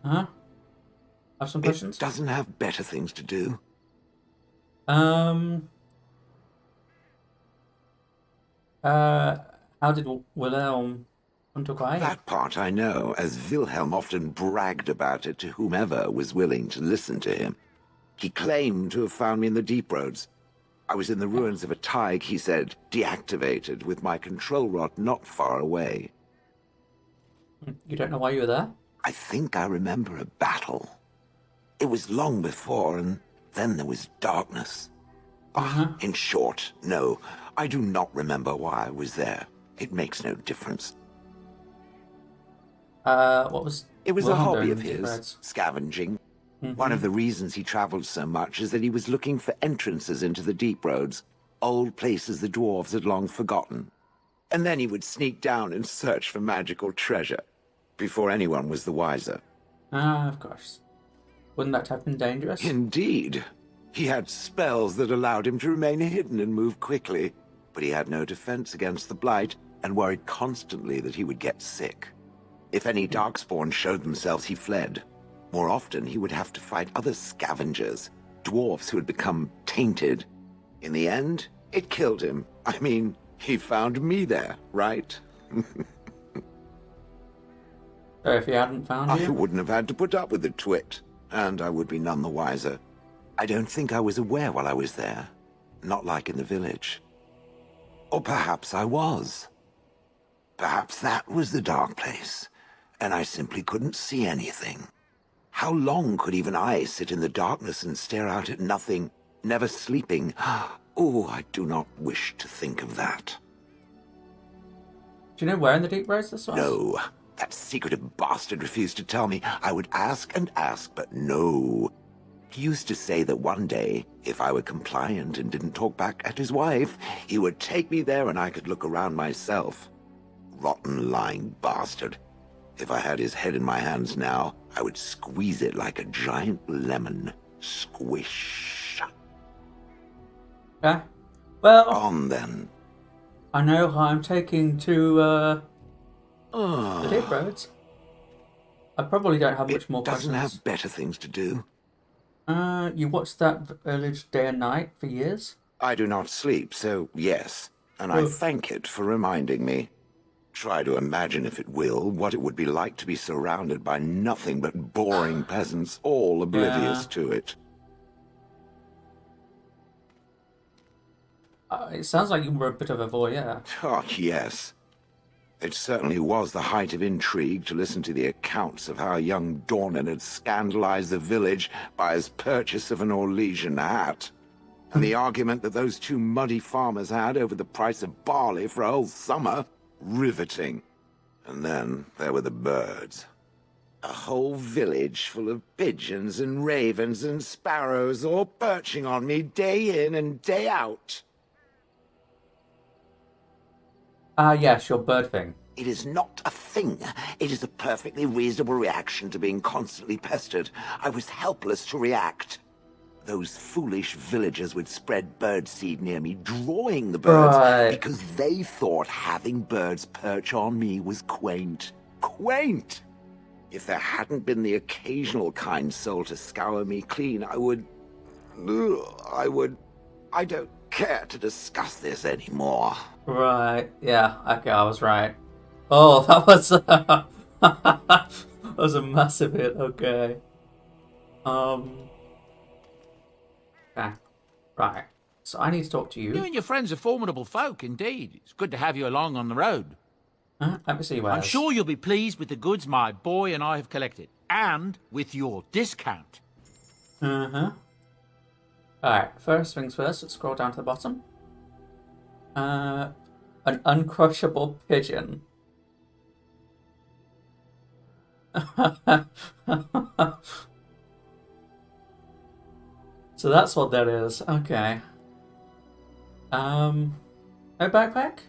Speaker 1: Have some questions?
Speaker 10: It doesn't have better things to do.
Speaker 1: How did Wilhelm come to acquire?
Speaker 10: That part I know, as Wilhelm often bragged about it to whomever was willing to listen to him. He claimed to have found me in the Deep Roads. I was in the ruins of a Tig, he said, deactivated, with my control rod not far away.
Speaker 1: You don't know why you were there?
Speaker 10: I think I remember a battle. It was long before, and then there was darkness. In short, no, I do not remember why I was there. It makes no difference.
Speaker 1: What was...
Speaker 10: It was
Speaker 1: Wilhelm
Speaker 10: a hobby
Speaker 1: doing
Speaker 10: of
Speaker 1: in Deep
Speaker 10: his,
Speaker 1: Roads?
Speaker 10: scavenging. One of the reasons he traveled so much is that he was looking for entrances into the Deep Roads, old places the dwarves had long forgotten. And then he would sneak down and search for magical treasure, before anyone was the wiser.
Speaker 1: Of course. Wouldn't that have been dangerous?
Speaker 10: Indeed. He had spells that allowed him to remain hidden and move quickly, but he had no defense against the Blight, and worried constantly that he would get sick. If any Darkspawn showed themselves, he fled. More often, he would have to fight other scavengers, dwarves who had become tainted. In the end, it killed him. I mean, he found me there, right?
Speaker 1: So if he hadn't found you?
Speaker 10: I wouldn't have had to put up with the twit, and I would be none the wiser. I don't think I was aware while I was there. Not like in the village. Or perhaps I was. Perhaps that was the dark place, and I simply couldn't see anything. How long could even I sit in the darkness and stare out at nothing, never sleeping, Oh, I do not wish to think of that.
Speaker 1: Do you know where in the Deep Roads this was?
Speaker 10: No. That secretive bastard refused to tell me. I would ask and ask, but no. He used to say that one day, if I were compliant and didn't talk back at his wife, he would take me there and I could look around myself. Rotten, lying bastard. If I had his head in my hands now, I would squeeze it like a giant lemon. Squish.
Speaker 1: Okay. Well,
Speaker 10: On then.
Speaker 1: I know how I'm taking to the Deep Roads. I probably don't have much more
Speaker 10: It doesn't
Speaker 1: questions.
Speaker 10: have better things to do.
Speaker 1: You watched that village day and night for years?
Speaker 10: I do not sleep, so yes, and I thank it for reminding me. Try to imagine, if it will, what it would be like to be surrounded by nothing but boring peasants, all oblivious to it.
Speaker 1: It sounds like you were a bit of a voyeur.
Speaker 10: Oh, yes. It certainly was the height of intrigue to listen to the accounts of how young Dornan had scandalized the village by his purchase of an Orlesian hat. And the argument that those two muddy farmers had over the price of barley for a whole summer. Riveting. And then there were the birds. A whole village full of pigeons and ravens and sparrows all perching on me day in and day out.
Speaker 1: Yes, your bird thing.
Speaker 10: It is not a thing. It is a perfectly reasonable reaction to being constantly pestered. I was helpless to react. Those foolish villagers would spread birdseed near me, drawing the birds, because they thought having birds perch on me was quaint. Quaint! If there hadn't been the occasional kind soul to scour me clean, I don't care to discuss this anymore.
Speaker 1: Right, yeah, okay, I was right. Oh, that was that was a massive hit, okay. Okay, right. So I need to talk to you.
Speaker 11: You and your friends are formidable folk, indeed. It's good to have you along on the road.
Speaker 1: Let me see where.
Speaker 11: I'm sure you'll be pleased with the goods my boy and I have collected, and with your discount.
Speaker 1: Alright, first things first, let's scroll down to the bottom. An uncrushable pigeon. So that's what that is. Okay. No backpack?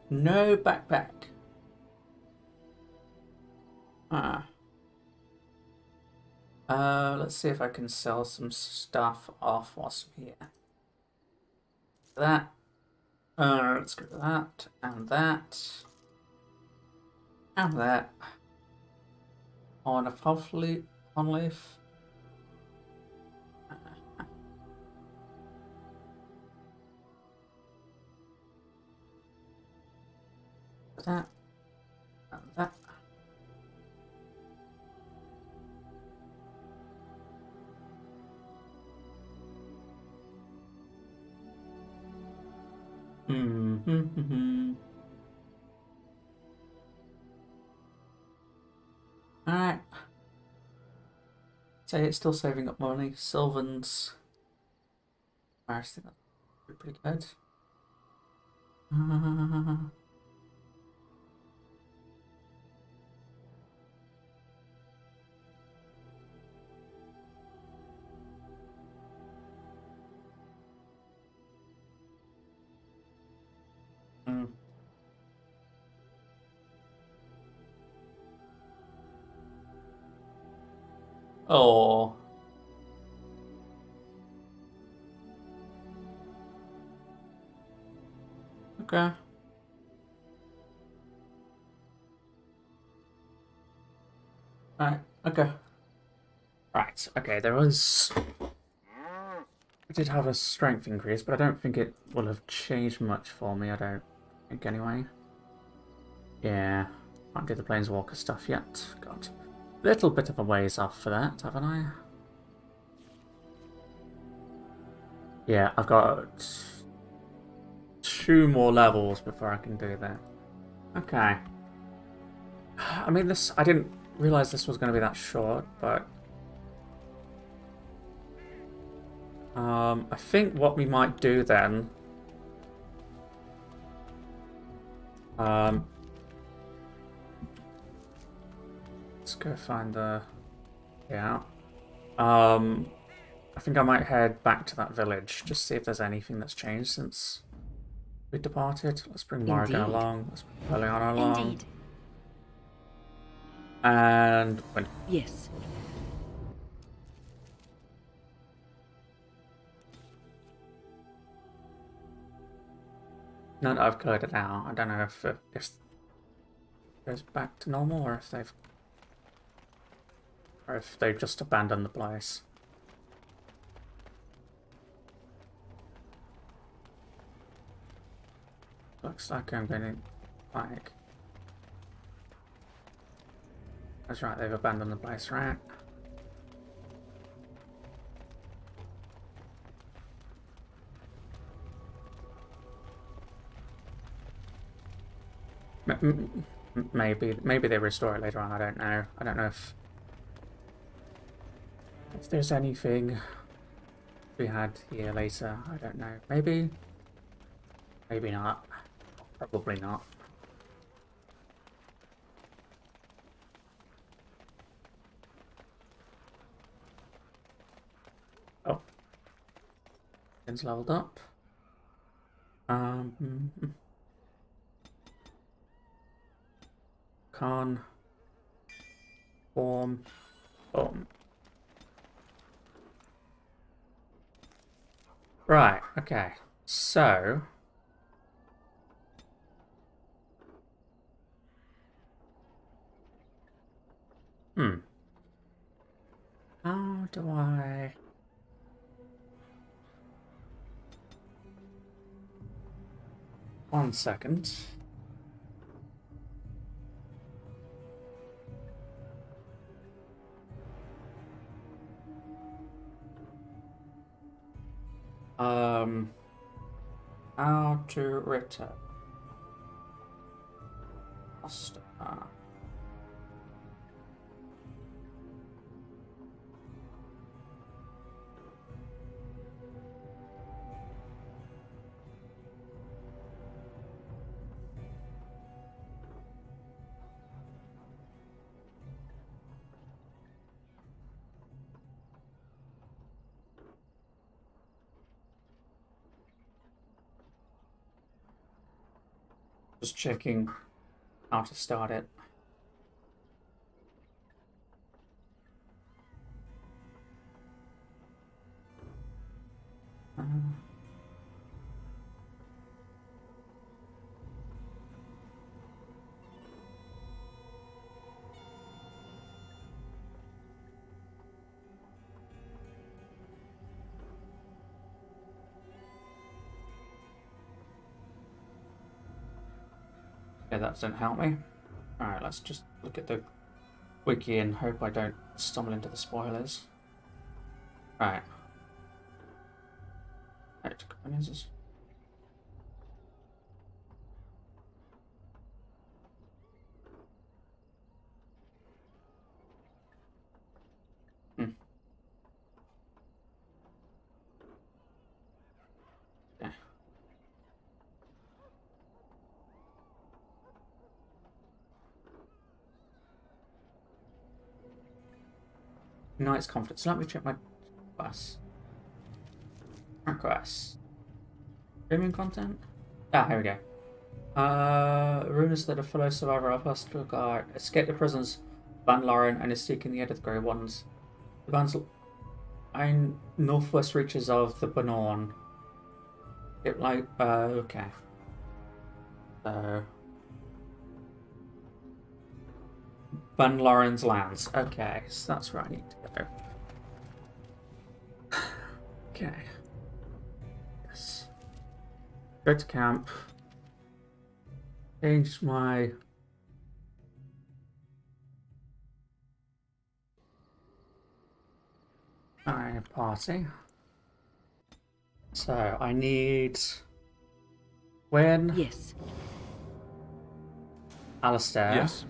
Speaker 1: No backpack. Let's see if I can sell some stuff off whilst I'm here. That. Let's go to that, and that. And that. On a puffly on leaf. That. And that. Alright. Say it's still saving up money. Sylvan's. I think that's pretty good. Oh. Okay. Right, okay. Right, okay, there was... I did have a strength increase, but I don't think it will have changed much for me, I don't think anyway. Yeah, can't do the Planeswalker stuff yet. Got a little bit of a ways off for that, haven't I? Yeah, I've got 2 more levels before I can do that. Okay. I mean, I didn't realise this was going to be that short, but... I think what we might do then... let's go find the... Yeah. I think I might head back to that village, just see if there's anything that's changed since we departed. Let's bring Morrigan
Speaker 9: Indeed.
Speaker 1: along. Let's bring Liliana along.
Speaker 5: Indeed.
Speaker 1: And... when...
Speaker 9: Yes.
Speaker 1: No, I've cleared it out. I don't know if it goes back to normal or if they've just abandoned the place. Looks like I'm gonna like. That's right, they've abandoned the place, right? Maybe they restore it later on. I don't know. I don't know if there's anything we had here later. I don't know. Maybe not. Probably not. Oh, it's leveled up. Con form boom. Right, okay. So how do I 1 second. How to return Ostagar. Just checking how to start it. Okay, that didn't help me. Alright, let's just look at the wiki and hope I don't stumble into the spoilers. Right. Right, companions. Yeah. Knight's Confidence. Let me check my class. Requests. Premium content? Ah, here we go. Rumors that a fellow survivor of Ostagar escaped the prisons Van Lauren and is seeking the aid of the Grey Ones. The band's in northwest reaches of the Banorn. It like okay. So Van Lauren's lands. Okay, so that's where I need to go. Okay. Yes. Go to camp. Change my party. So I need Wynn.
Speaker 9: Yes.
Speaker 1: Alistair.
Speaker 3: Yes.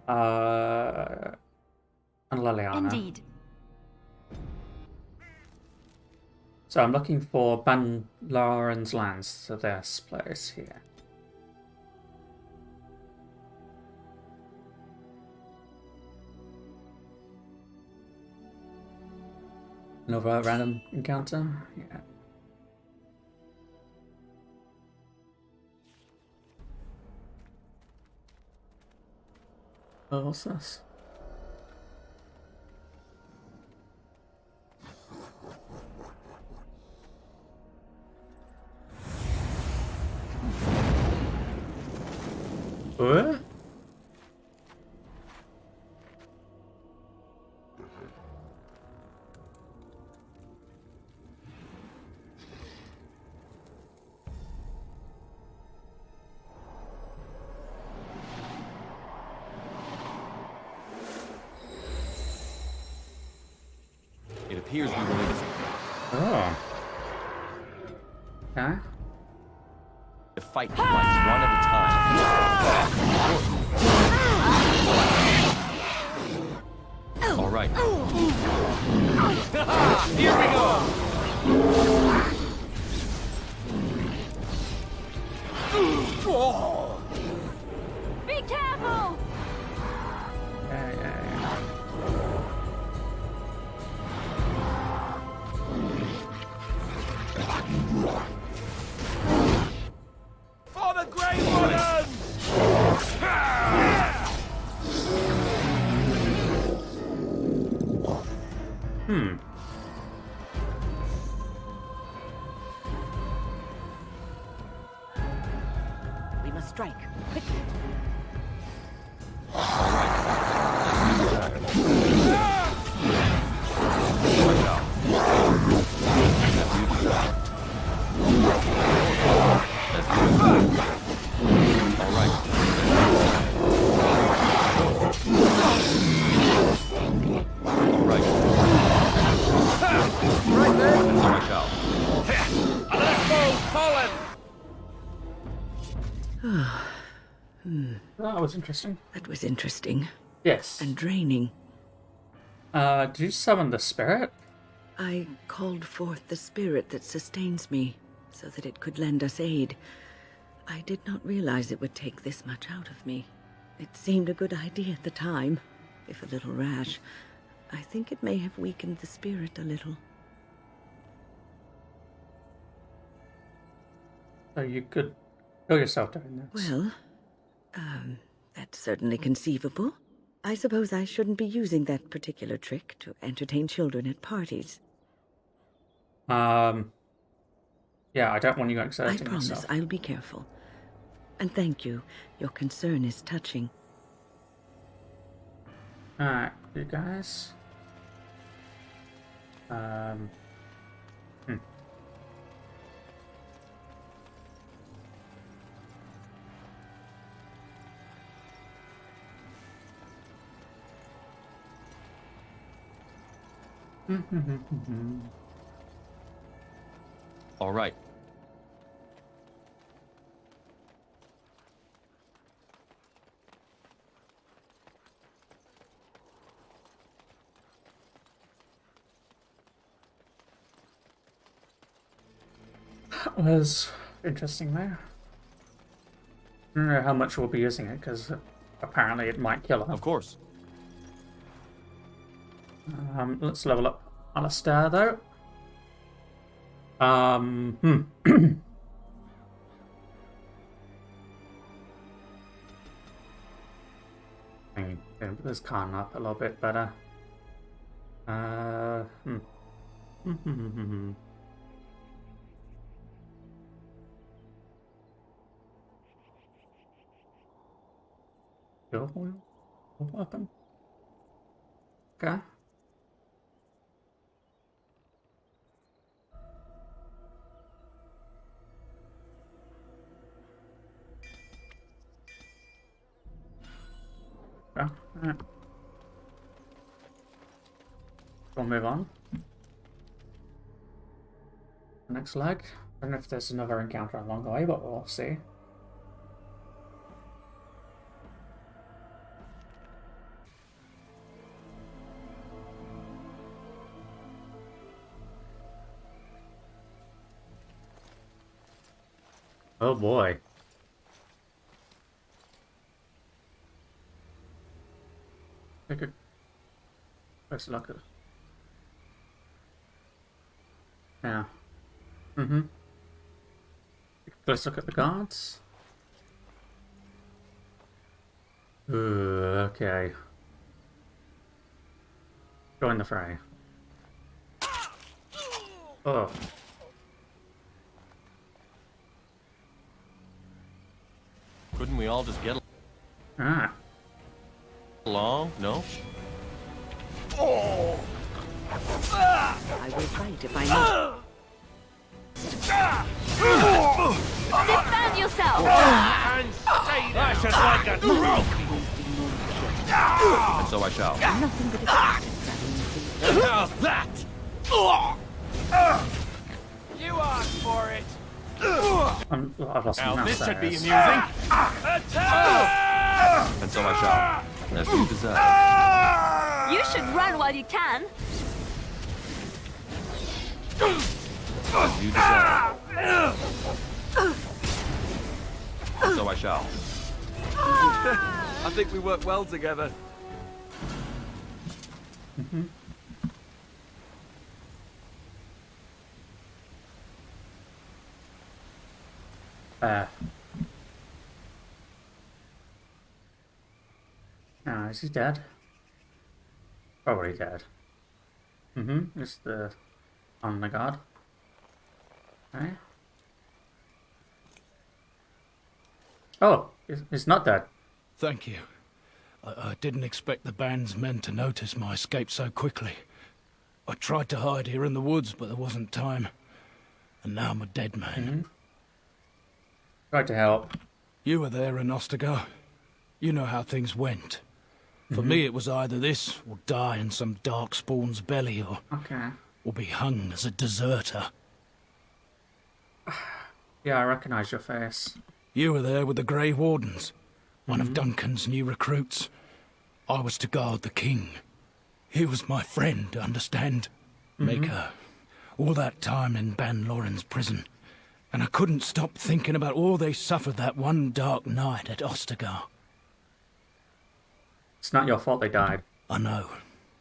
Speaker 1: And Liliana.
Speaker 5: Indeed.
Speaker 1: So I'm looking for Ban Lauren's lands, so this place here. Another random encounter? Yeah. Oh, what's this? What?
Speaker 3: It appears we will need to
Speaker 1: Oh. Okay.
Speaker 3: fight the fights one at a time. All right. Here we go.
Speaker 5: Be careful!
Speaker 1: Yeah.
Speaker 6: For the Grey Warden!
Speaker 9: We must strike. Quickly.
Speaker 1: That was interesting.
Speaker 9: That was interesting.
Speaker 1: Yes.
Speaker 9: And draining.
Speaker 1: Did you summon the spirit?
Speaker 9: I called forth the spirit that sustains me, so that it could lend us aid. I did not realize it would take this much out of me. It seemed a good idea at the time, if a little rash. I think it may have weakened the spirit a little.
Speaker 1: So you could kill yourself doing this.
Speaker 9: Well, that's certainly conceivable. I suppose I shouldn't be using that particular trick to entertain children at parties.
Speaker 1: Yeah, I don't want you exerting
Speaker 9: I promise
Speaker 1: yourself.
Speaker 9: I'll be careful. And thank you. Your concern is touching.
Speaker 1: Alright, you guys.
Speaker 3: All right.
Speaker 1: That was interesting there. I don't know how much we'll be using it, because apparently it might kill her.
Speaker 3: Of course.
Speaker 1: Let's level up Alistair, though. I mean, this Khan up a little bit better. Your weapon. Okay. Yeah, alright. We'll move on. Next leg. I don't know if there's another encounter along the way, but we'll see. Oh boy. Take a closer look at it. Yeah. Mm-hmm. Let's look at the guards. Ooh, okay. Join the fray. Oh.
Speaker 3: Couldn't we all just get
Speaker 1: Ah.
Speaker 3: along? No?
Speaker 9: I will fight if I need.
Speaker 5: Defend yourself!
Speaker 11: And stay there! That's like a rope!
Speaker 3: And so I shall.
Speaker 9: Nothing but a
Speaker 11: How's that? You asked for it!
Speaker 1: I've lost
Speaker 11: Now
Speaker 1: my mouse
Speaker 11: this should be
Speaker 1: there.
Speaker 11: amusing. Attack!
Speaker 3: And so I shall. As you deserve.
Speaker 5: You should run while you can.
Speaker 3: As you deserve. And so I shall.
Speaker 12: I think we work well together.
Speaker 1: Now, is he dead? Probably dead. It's the on the guard. Okay. Oh, he's not dead.
Speaker 6: Thank you. I didn't expect the band's men to notice my escape so quickly. I tried to hide here in the woods, but there wasn't time. And now I'm a dead man.
Speaker 1: Tried to help.
Speaker 6: You were there in Ostagar. You know how things went. For me, it was either this, or die in some darkspawn's belly, or be hung as a deserter.
Speaker 1: Yeah, I recognise your face.
Speaker 6: You were there with the Grey Wardens, one of Duncan's new recruits. I was to guard the king. He was my friend, understand? Maker. All that time in Ban Loren's prison. And I couldn't stop thinking about all they suffered that one dark night at Ostagar.
Speaker 1: It's not your fault they died.
Speaker 6: I know.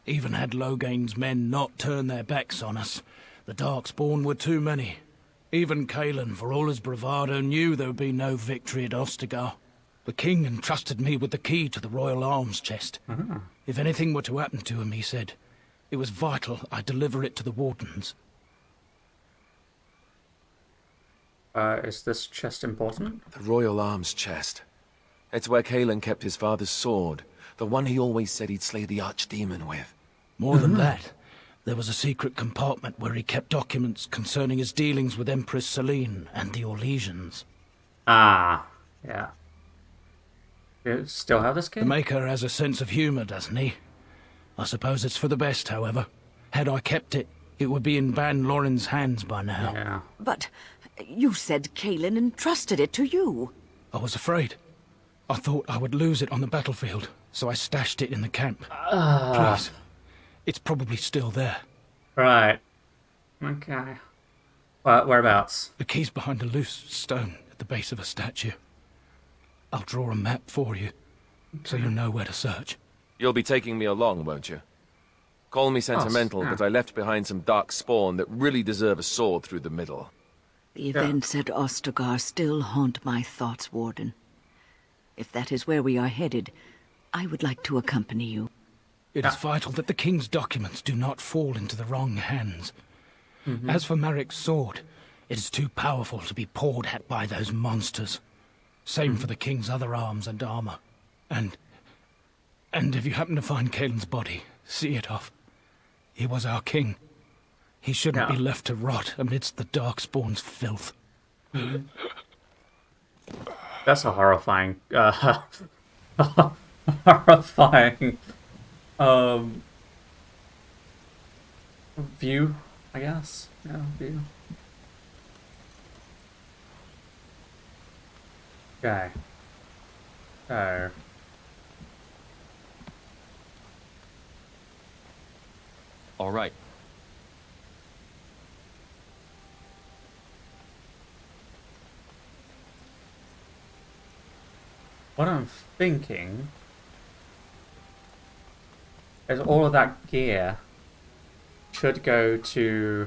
Speaker 6: Even had Logain's men not turned their backs on us, the Darkspawn were too many. Even Cailan, for all his bravado, knew there would be no victory at Ostagar. The king entrusted me with the key to the royal arms chest. If anything were to happen to him, he said, it was vital I deliver it to the Wardens.
Speaker 1: Is this chest important?
Speaker 12: The royal arms chest. It's where Cailan kept his father's sword. The one he always said he'd slay the archdemon with.
Speaker 6: More than that, there was a secret compartment where he kept documents concerning his dealings with Empress Celine and the Orlesians.
Speaker 1: Ah, yeah. You still have this key?
Speaker 6: The Maker has a sense of humour, doesn't he? I suppose it's for the best, however. Had I kept it, it would be in Ban Loren's hands by now.
Speaker 1: Yeah.
Speaker 9: But you said Cailan entrusted it to you.
Speaker 6: I was afraid. I thought I would lose it on the battlefield, so I stashed it in the camp. Please. It's probably still there.
Speaker 1: Right. Okay. Whereabouts?
Speaker 6: The key's behind a loose stone at the base of a statue. I'll draw a map for you, so you'll know where to search.
Speaker 12: You'll be taking me along, won't you? Call me sentimental, but I left behind some dark spawn that really deserve a sword through the middle.
Speaker 9: The events at Ostagar still haunt my thoughts, Warden. If that is where we are headed, I would like to accompany you.
Speaker 6: It is vital that the king's documents do not fall into the wrong hands. As for Marik's sword, it is too powerful to be pawed at by those monsters. Same for the king's other arms and armor. And if you happen to find Cailan's body, see it off. He was our king. He shouldn't be left to rot amidst the Darkspawn's filth.
Speaker 1: That's a horrifying, horrifying, view, I guess. Yeah, view. Okay. So.
Speaker 3: All right.
Speaker 1: What I'm thinking is all of that gear should go to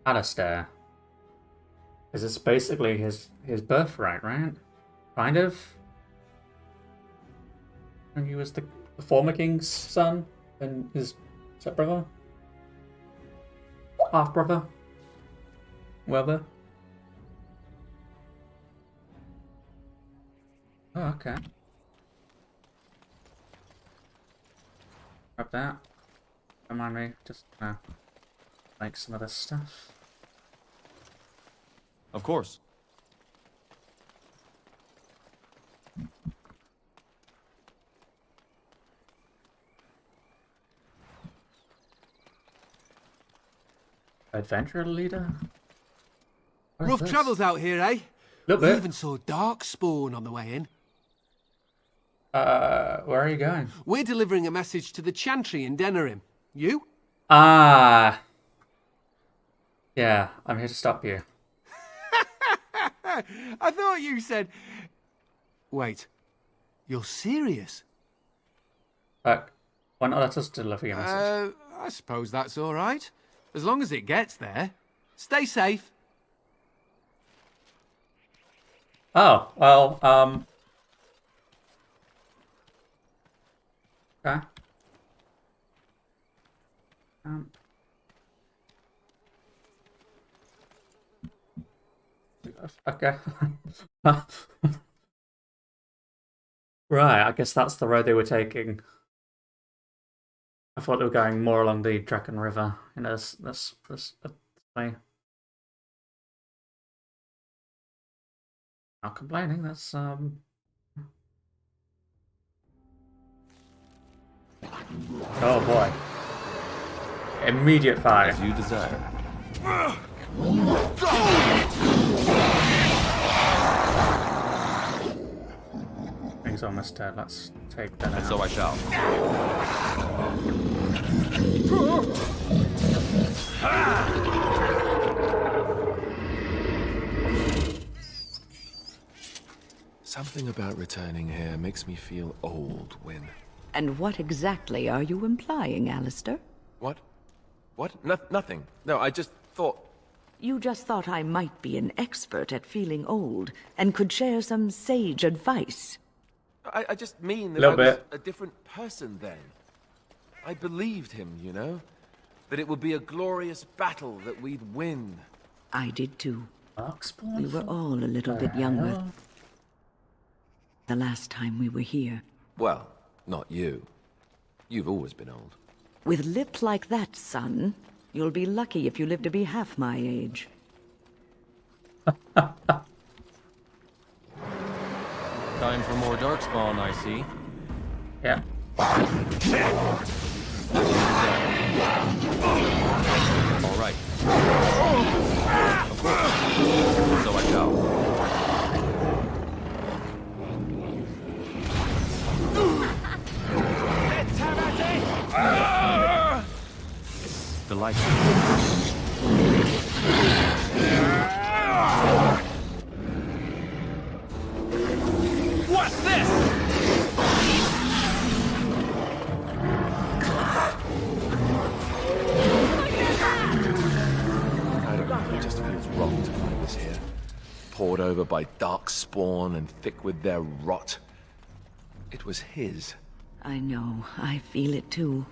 Speaker 1: Alistair. Because it's basically his birthright, right? Kind of. And he was the former king's son and his stepbrother? Half-brother? Whatever. Oh, okay. Grab that. Don't mind me, just make some of this stuff.
Speaker 3: Of course.
Speaker 1: Adventure leader? What is
Speaker 2: Rough
Speaker 1: this?
Speaker 2: travels out here, eh?
Speaker 1: Little
Speaker 2: We
Speaker 1: bit.
Speaker 2: even saw Darkspawn on the way in.
Speaker 1: Where are you going?
Speaker 2: We're delivering a message to the Chantry in Denerim. You?
Speaker 1: Ah. Yeah, I'm here to stop you.
Speaker 2: I thought you said... Wait. You're serious?
Speaker 1: Why not let us deliver your message?
Speaker 2: I suppose that's all right. As long as it gets there. Stay safe.
Speaker 1: Oh, well, okay. Okay. Right, I guess that's the road they were taking. I thought they were going more along the Dragon River. You know, this way. Not complaining, that's oh boy. Immediate fire.
Speaker 3: As you desire.
Speaker 1: Things almost dead. Let's take that
Speaker 3: And
Speaker 1: out.
Speaker 3: so I shall.
Speaker 12: Something about returning here makes me feel old, Wyn.
Speaker 9: And what exactly are you implying, Alistair?
Speaker 12: What? What? Nothing. No, I just thought...
Speaker 9: You just thought I might be an expert at feeling old and could share some sage advice.
Speaker 12: I just mean that
Speaker 1: Little
Speaker 12: I was
Speaker 1: bit.
Speaker 12: a different person then. I believed him, you know? That it would be a glorious battle that we'd win.
Speaker 9: I did too.
Speaker 1: Darkspawn?
Speaker 9: We were all a little bit younger the last time we were here.
Speaker 12: Well, not you. You've always been old.
Speaker 9: With lips like that, son, you'll be lucky if you live to be half my age.
Speaker 3: Time for more Darkspawn, I see.
Speaker 1: Yeah.
Speaker 3: All right. Of course. So I shall.
Speaker 6: Let's have at it!
Speaker 3: Delightful.
Speaker 6: What's this?
Speaker 12: I don't know, it just feels wrong to find us here. Poured over by Darkspawn and thick with their rot. It was his.
Speaker 9: I know, I feel it too.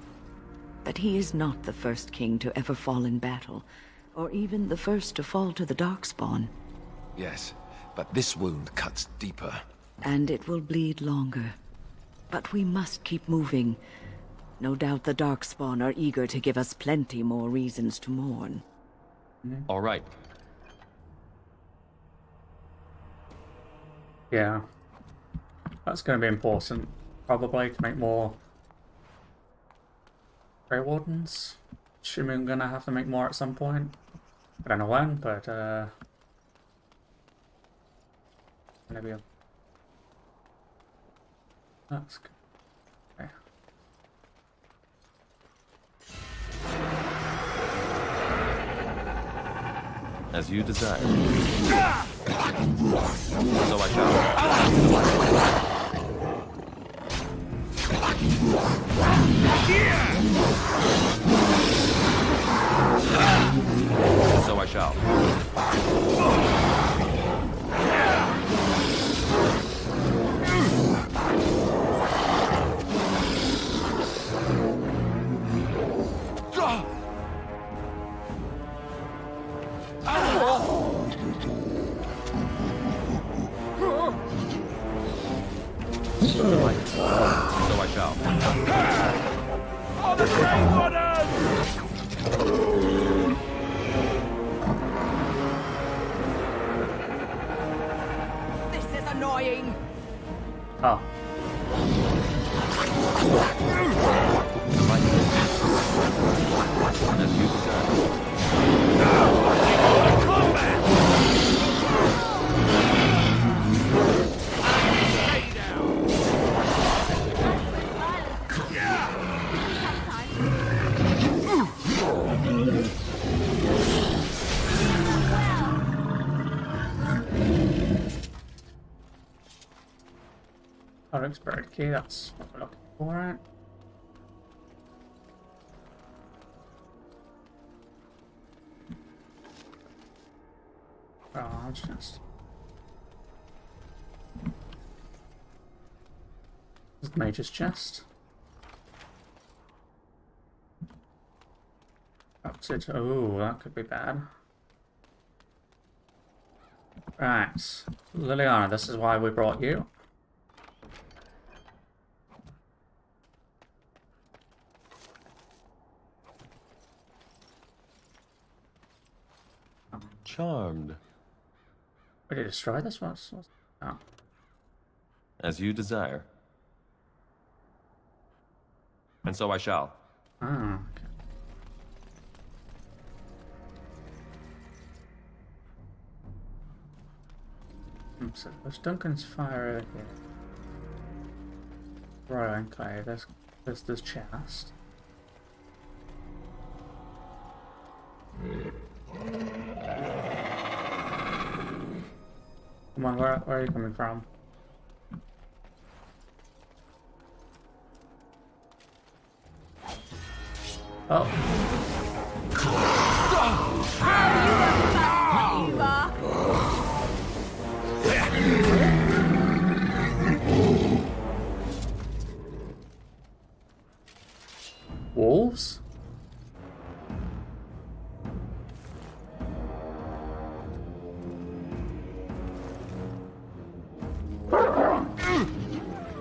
Speaker 9: But he is not the first king to ever fall in battle, or even the first to fall to the Darkspawn.
Speaker 12: Yes, but this wound cuts deeper.
Speaker 9: And it will bleed longer. But we must keep moving. No doubt the Darkspawn are eager to give us plenty more reasons to mourn.
Speaker 3: All right.
Speaker 1: Yeah. That's going to be important. Probably to make more Grey Wardens. Assuming I'm going to have to make more at some point. I don't know when, but maybe that's good. Okay.
Speaker 3: As you desire. So I shall. So I shall. So I shall.
Speaker 6: On the train, Warden!
Speaker 9: This is annoying.
Speaker 1: Oh.
Speaker 3: As you desire.
Speaker 1: Codex bird key, that's what we're looking for, right? Oh, I'll just... This is the mage's chest. That's it. Oh, that could be bad. Right. Liliana, this is why we brought you.
Speaker 3: Charmed.
Speaker 1: Did you destroy this one? Oh.
Speaker 3: As you desire. And so I shall.
Speaker 1: Oh, okay. So there's Duncan's fire over here. Royal Enclave, there's this chest. Come on, where are you coming from? Oh. Wolves?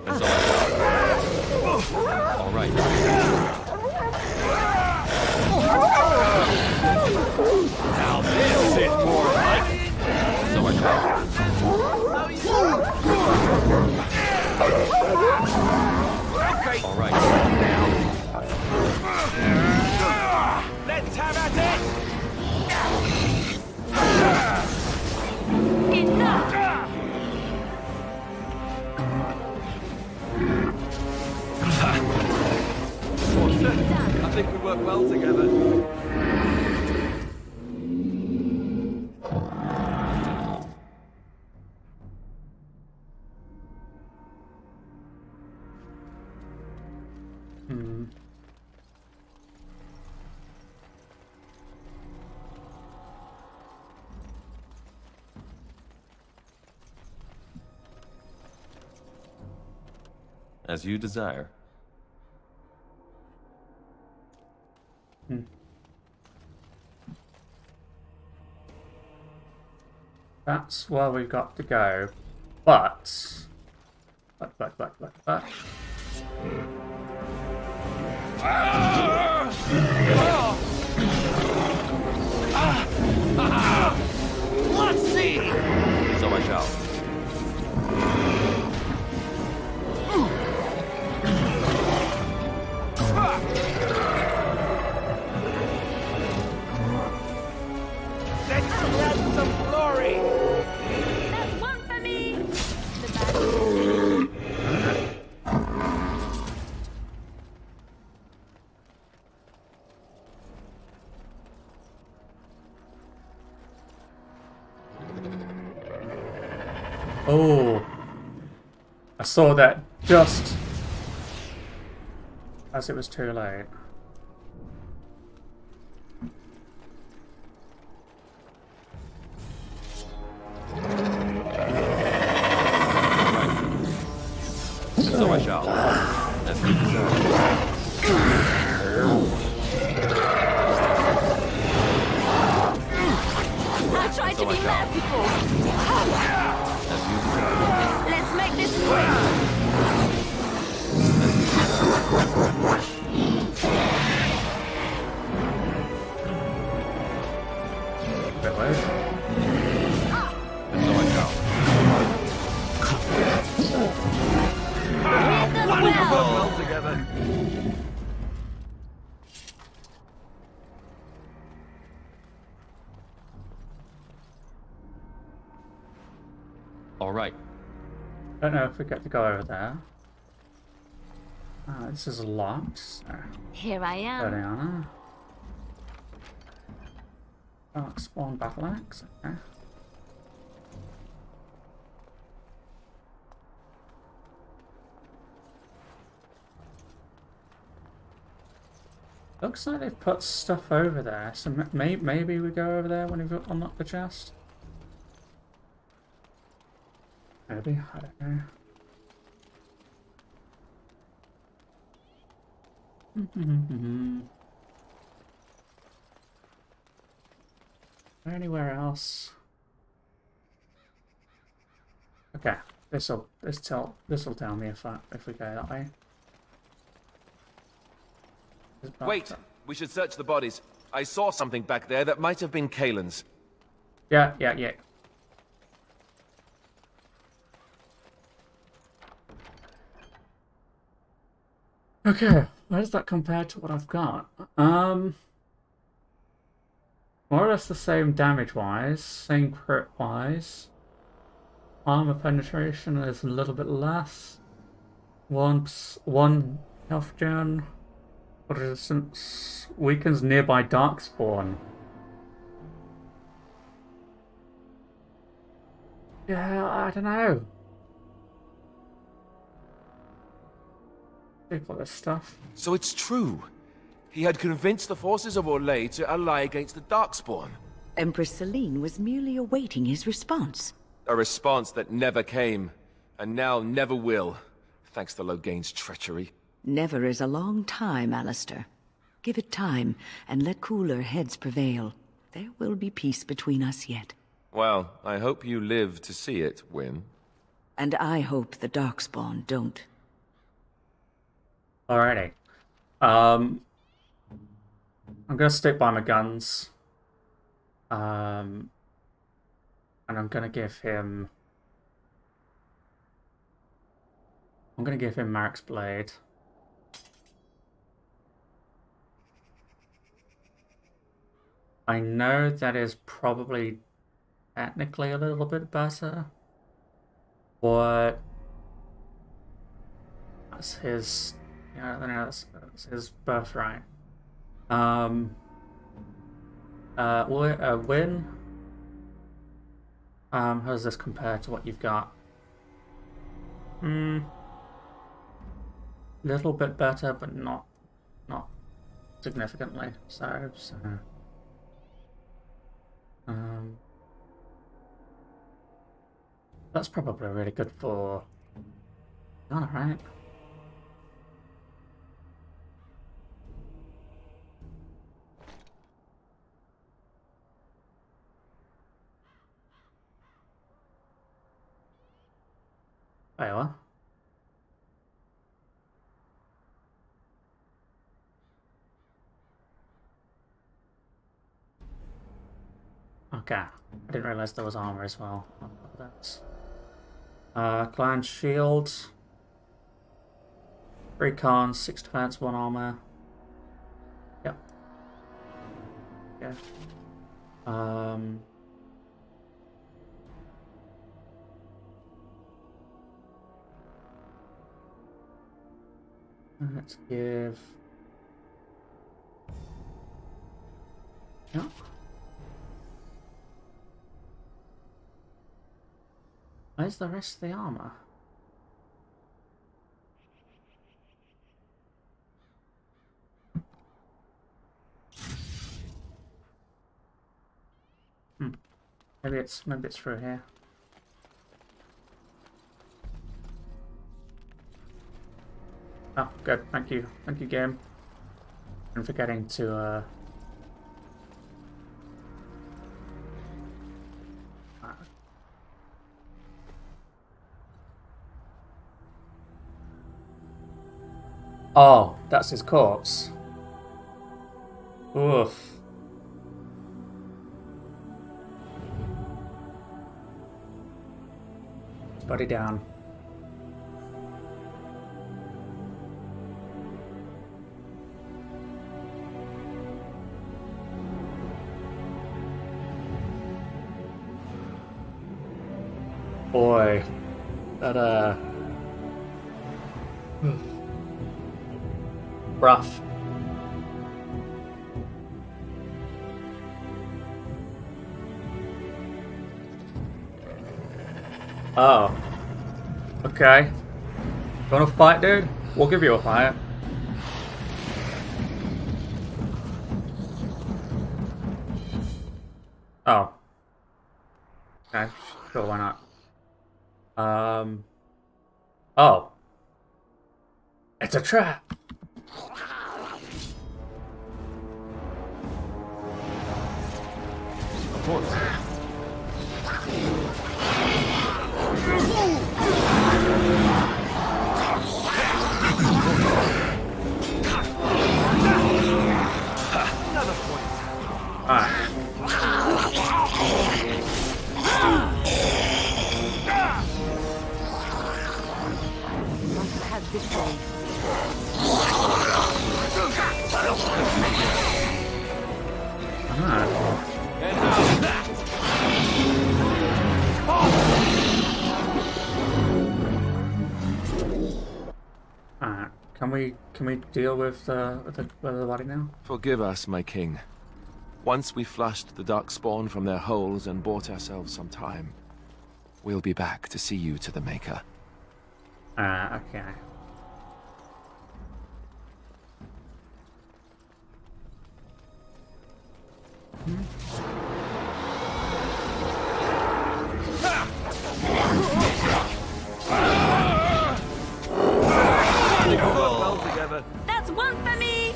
Speaker 3: And so I shall. All right.
Speaker 6: Now this is more like...
Speaker 3: So I shall. All right.
Speaker 6: Let's have at it!
Speaker 3: I think we work well together. As you desire.
Speaker 1: That's where we've got to go. But.
Speaker 6: Let's see!
Speaker 3: So I shall.
Speaker 6: Let's grab some glory!
Speaker 5: That's one for me!
Speaker 1: Oh, I saw that just as it was too late.
Speaker 3: So I shall, as you deserve.
Speaker 5: I tried to be merciful.
Speaker 3: As you deserve.
Speaker 5: Let's make this quick.
Speaker 1: Bit weird.
Speaker 3: And so I shall.
Speaker 5: Well
Speaker 2: together.
Speaker 3: All right.
Speaker 1: Don't know if we get to go over there. This is locked. So.
Speaker 5: Here I am.
Speaker 1: Diana. Dark spawn battle axe. Okay. Looks like they've put stuff over there, so maybe we go over there when we've unlocked the chest. Maybe, I don't know. Anywhere else? Okay, this'll tell me if we go that way.
Speaker 12: Wait, we should search the bodies. I saw something back there that might have been Kalen's.
Speaker 1: Yeah. Okay, where does that compare to what I've got? More or less the same damage-wise, same crit-wise. Armor penetration is a little bit less. One health gen. Resistance weakens nearby darkspawn. Yeah, I don't know. People, this stuff.
Speaker 12: So it's true. He had convinced the forces of Orlais to ally against the Darkspawn.
Speaker 9: Empress Celine was merely awaiting his response.
Speaker 12: A response that never came, and now never will, thanks to Loghain's treachery.
Speaker 9: Never is a long time, Alistair. Give it time, and let cooler heads prevail. There will be peace between us yet.
Speaker 12: Well, I hope you live to see it, Wynne.
Speaker 9: And I hope the Darkspawn don't.
Speaker 1: Alrighty. I'm gonna stick by my guns. And I'm gonna give him Mark's blade. I know that is probably technically a little bit better, but that's his, that's his birthright. Win. How does this compare to what you've got? Little bit better, but not significantly. So. That's probably really good for Ghana, right? Wait, what? Okay, I didn't realize there was armor as well. That's clan shield, 3 cons, 6 defense, 1 armor. Yep. Yeah. Let's give. Yep. Where's the rest of the armor? Maybe it's through here. Oh, good. Thank you, game. I'm forgetting to Oh, that's his corpse. Oof. Body down. Boy, that rough. Oh. Okay. You want to fight, dude? We'll give you a fight. Oh. Okay, sure, why not? Oh. It's a trap!
Speaker 3: Of course.
Speaker 11: Another point.
Speaker 1: Alright.
Speaker 9: Must have victory.
Speaker 1: Alright. Can we deal with the body now?
Speaker 12: Forgive us, my king. Once we flushed the dark spawn from their holes and bought ourselves some time, we'll be back to see you to the Maker.
Speaker 1: Okay.
Speaker 11: Well together.
Speaker 9: That's one for me!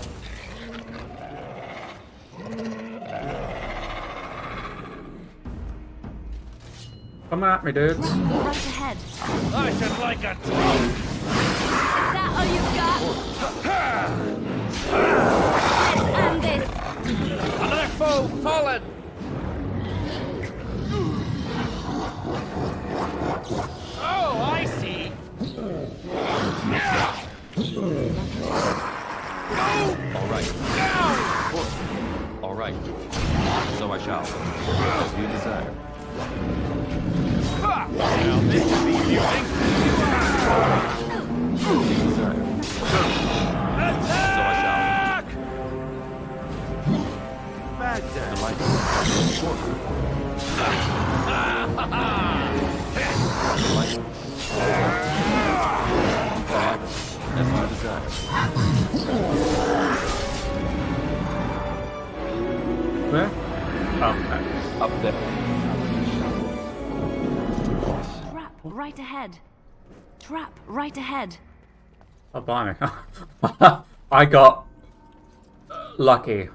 Speaker 1: Come at me, dudes.
Speaker 9: Right ahead.
Speaker 11: I should like a
Speaker 9: Is that all you've got? Let's end this.
Speaker 11: another foe fallen. Oh, I see.
Speaker 3: All right. All right. So I shall, as you desire.
Speaker 11: Now this should be amusing.
Speaker 3: As you desire. So I shall.
Speaker 11: Baghdad.
Speaker 3: Delighted. Delighted. As you desire.
Speaker 1: Where? Oh, okay.
Speaker 3: Up there.
Speaker 9: Trap right ahead. Trap right ahead.
Speaker 1: Oh, blimey. I got lucky.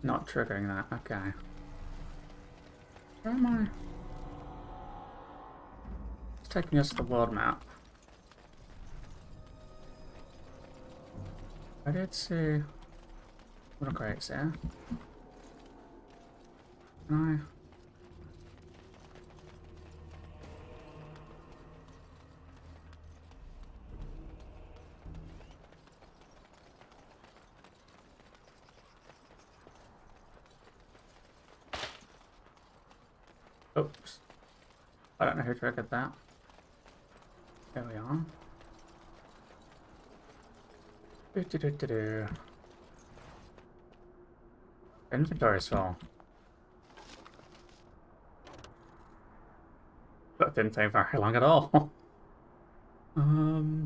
Speaker 1: Not triggering that. Okay. Where am I? It's taking us to the world map. I did see little crates there. No. Oops. I don't know who triggered that. There we are. Do-do-do-do-do. Inventory's full. That didn't take very long at all. Hmm.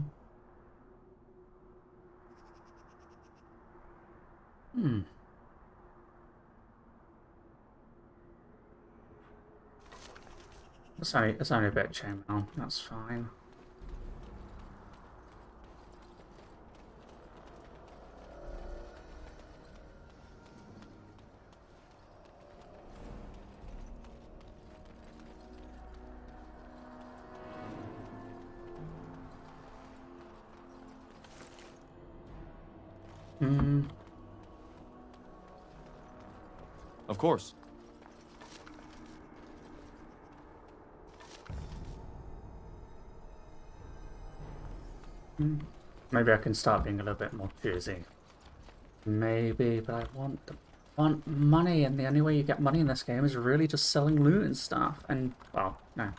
Speaker 1: It's only a bit chamber. That's fine.
Speaker 3: Of course.
Speaker 1: Maybe I can start being a little bit more choosy. Maybe, but I want money, and the only way you get money in this game is really just selling loot and stuff. And, well, no,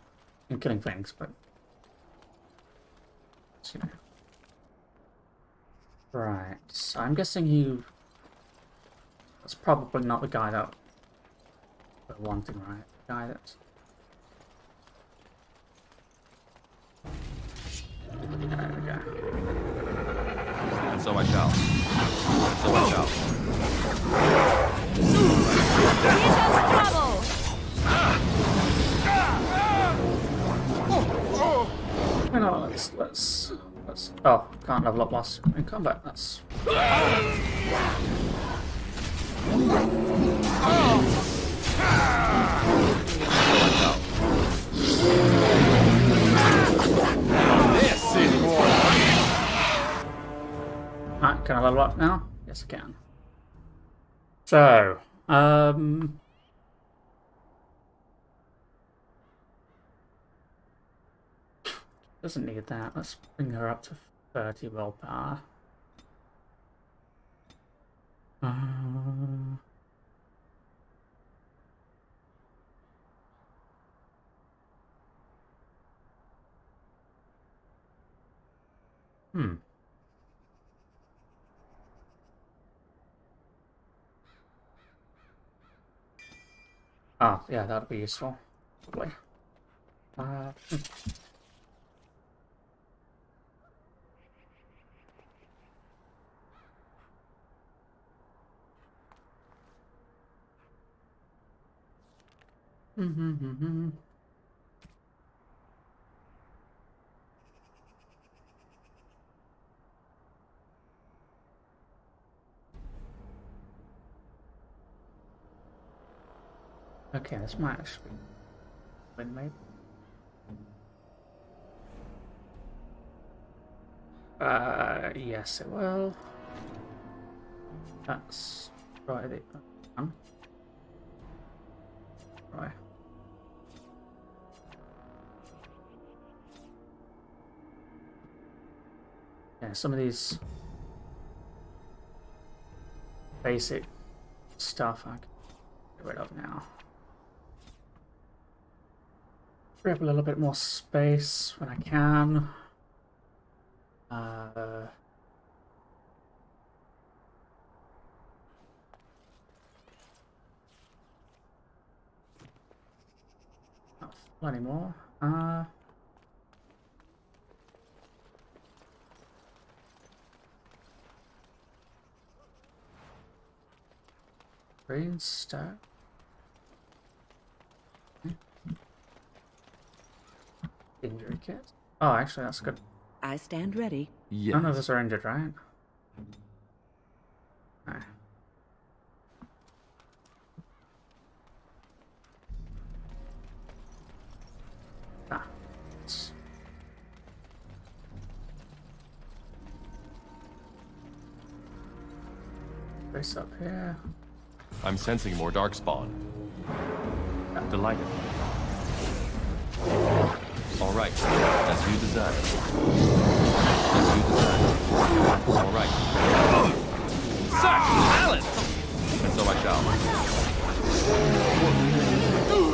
Speaker 1: and killing things, but, you know. Right, so I'm guessing that's probably not the guy that we're wanting, right? The guy that's... There we go.
Speaker 3: And so I shall. And so I shall.
Speaker 1: You know, let's... Oh, can't level up whilst in combat. That's...
Speaker 12: This is more.
Speaker 1: Alright, can I level up now? Yes, I can. So, doesn't need that. Let's bring her up to 30 willpower. Oh, yeah, that'd be useful. Probably. Okay, this might actually win, maybe. Yes, it will. That's right. Right. Yeah, some of these basic stuff I can get rid of now. Free up a little bit more space when I can. Not plenty more. Green stack. Injury kit. Oh, actually, that's good.
Speaker 9: I stand ready.
Speaker 12: Yes.
Speaker 1: None of us are injured, right? No. Ah. Base up here.
Speaker 3: I'm sensing more darkspawn. Delighted. All right, as you desire. As you desire. All right. Such talent! And so I shall.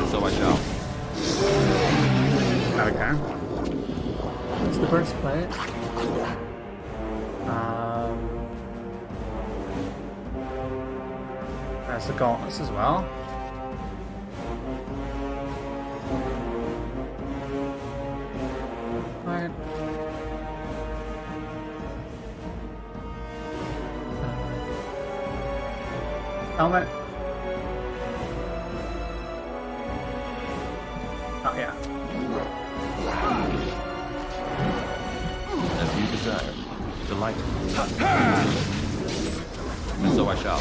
Speaker 3: And so I shall.
Speaker 1: Okay. That's the breastplate. There's the gauntlets as well. Helmet. Oh, yeah.
Speaker 3: As you desire. Delighted. And so I shall.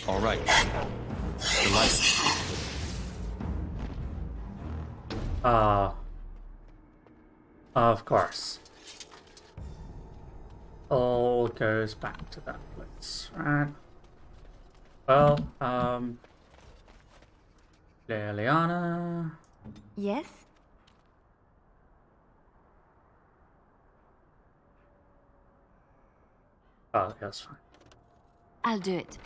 Speaker 3: All right. Delighted.
Speaker 1: Of course. All goes back to that place, right? Well, Liliana.
Speaker 5: Yes?
Speaker 1: Oh, that's fine.
Speaker 5: I'll do it.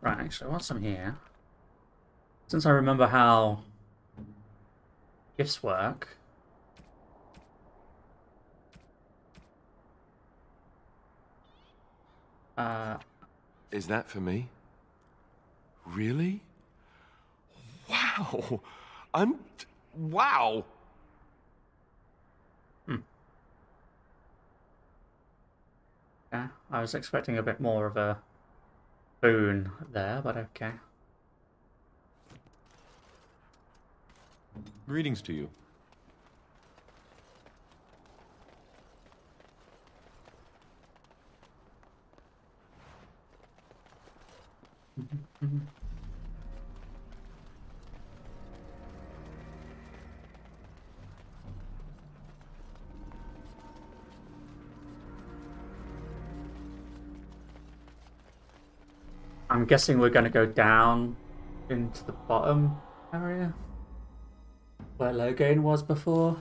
Speaker 1: Right, actually, whilst I'm here, since I remember how gifts work,
Speaker 12: Is that for me? Really? Wow! Wow!
Speaker 1: yeah, I was expecting a bit more of a boon there, but okay.
Speaker 3: Greetings to you.
Speaker 1: I'm guessing we're going to go down into the bottom area where Loghain was before.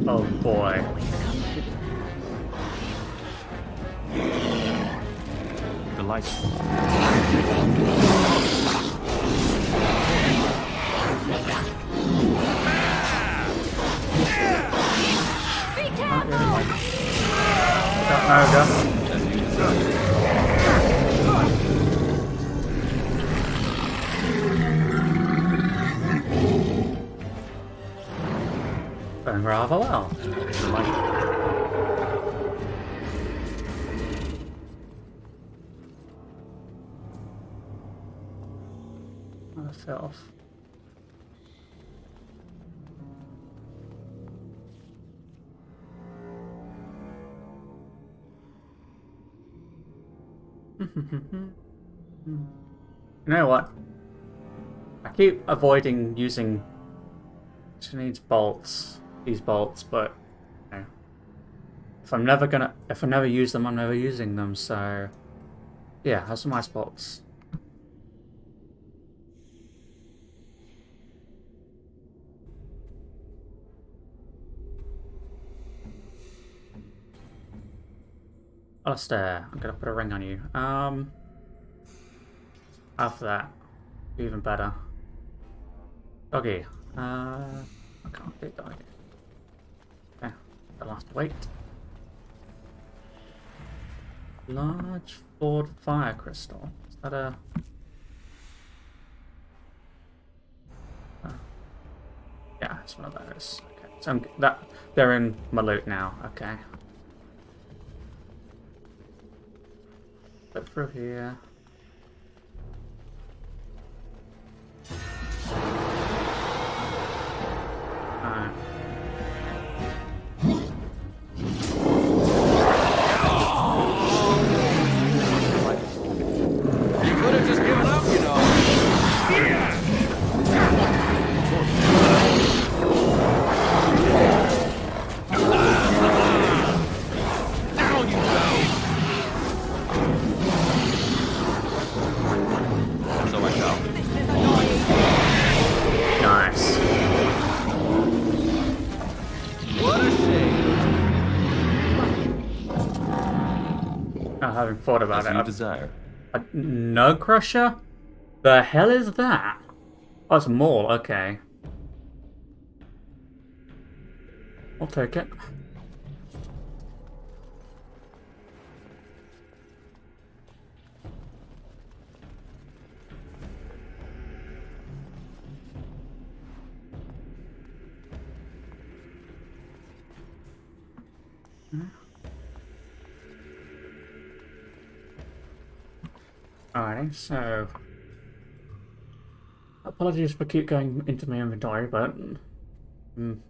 Speaker 1: Oh boy.
Speaker 3: Delighted.
Speaker 5: Be careful!
Speaker 3: As you desire.
Speaker 1: Going rather well. Myself. You know what? I keep avoiding using. She needs bolts. These bolts, but you know, if I never use them, I'm never using them. So yeah, have some ice bolts. Alistair, I'm gonna put a ring on you. After that, even better. Doggy. I can't do doggy. Okay, the last weight. Large Ford fire crystal. Is that a? Yeah, it's one of those. Okay, so they're in my loot now. Okay. Look through here. Alright.
Speaker 6: You could have just given up, you know. Down you go.
Speaker 1: I haven't thought about
Speaker 3: As
Speaker 1: it.
Speaker 3: you desire.
Speaker 1: A nug crusher? The hell is that? Oh, it's a maul. Okay. I'll take it. Alrighty, so apologies for keep going into my inventory, but I'm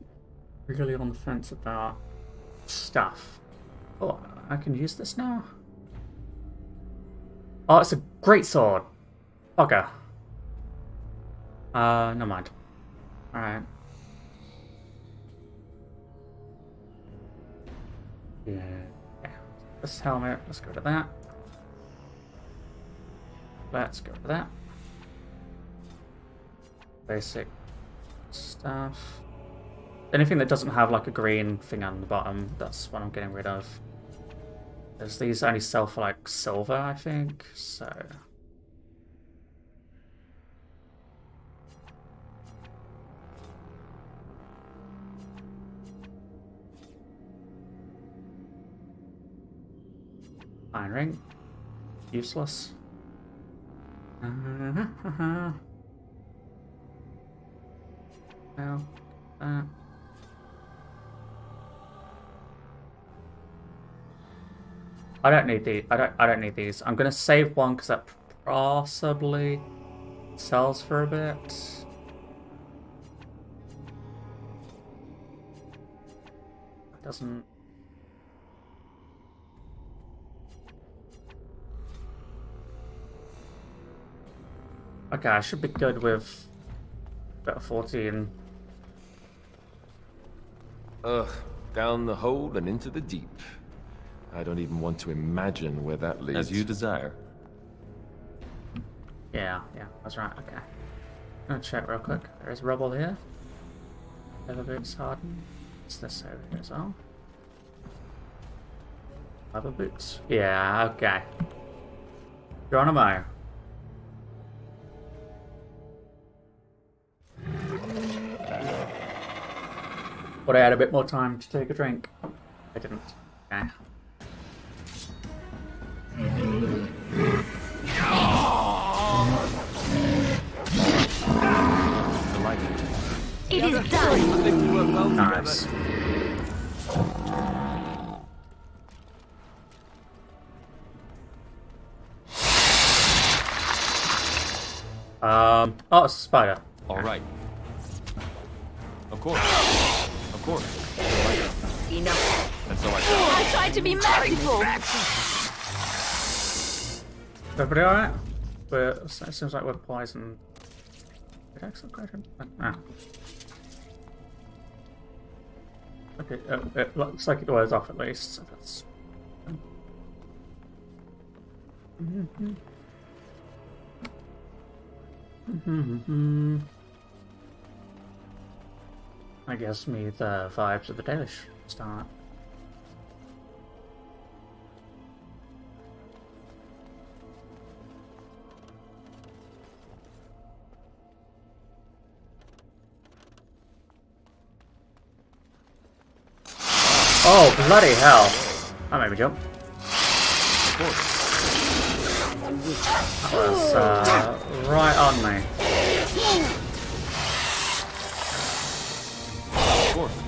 Speaker 1: really on the fence about stuff. Oh, I can use this now? Oh, it's a great sword. Okay. Never mind. Alright. Yeah. This helmet, let's go to that. Let's go to that. Basic stuff. Anything that doesn't have like a green thing on the bottom, that's what I'm getting rid of. Because these only sell for like silver, I think, so... Iron ring. Useless. Well, I don't need these. I don't need these. I'm gonna save one because that possibly sells for a bit. Doesn't. Okay, I should be good with about 14.
Speaker 12: Ugh, down the hole and into the deep. I don't even want to imagine where that leads.
Speaker 3: As you desire.
Speaker 1: Yeah, that's right, okay. I'm gonna check real quick. There is rubble here. Leather boots hardened. What's this over here as well? Leather boots? Yeah, okay. Geronimo. But I had a bit more time to take a drink. I didn't. Okay.
Speaker 5: It is done!
Speaker 1: Nice. Oh, it's a spider.
Speaker 3: All right. Of course. Of course.
Speaker 5: Enough.
Speaker 3: And so I
Speaker 5: I tried to be merciful!
Speaker 1: Everybody alright? It seems like we're poisoned. Excellent question. Ah. Okay, it looks like it wears off at least, so that's... I guess me the vibes of the Dalish start. Oh, bloody hell. That made me jump. That was right on me.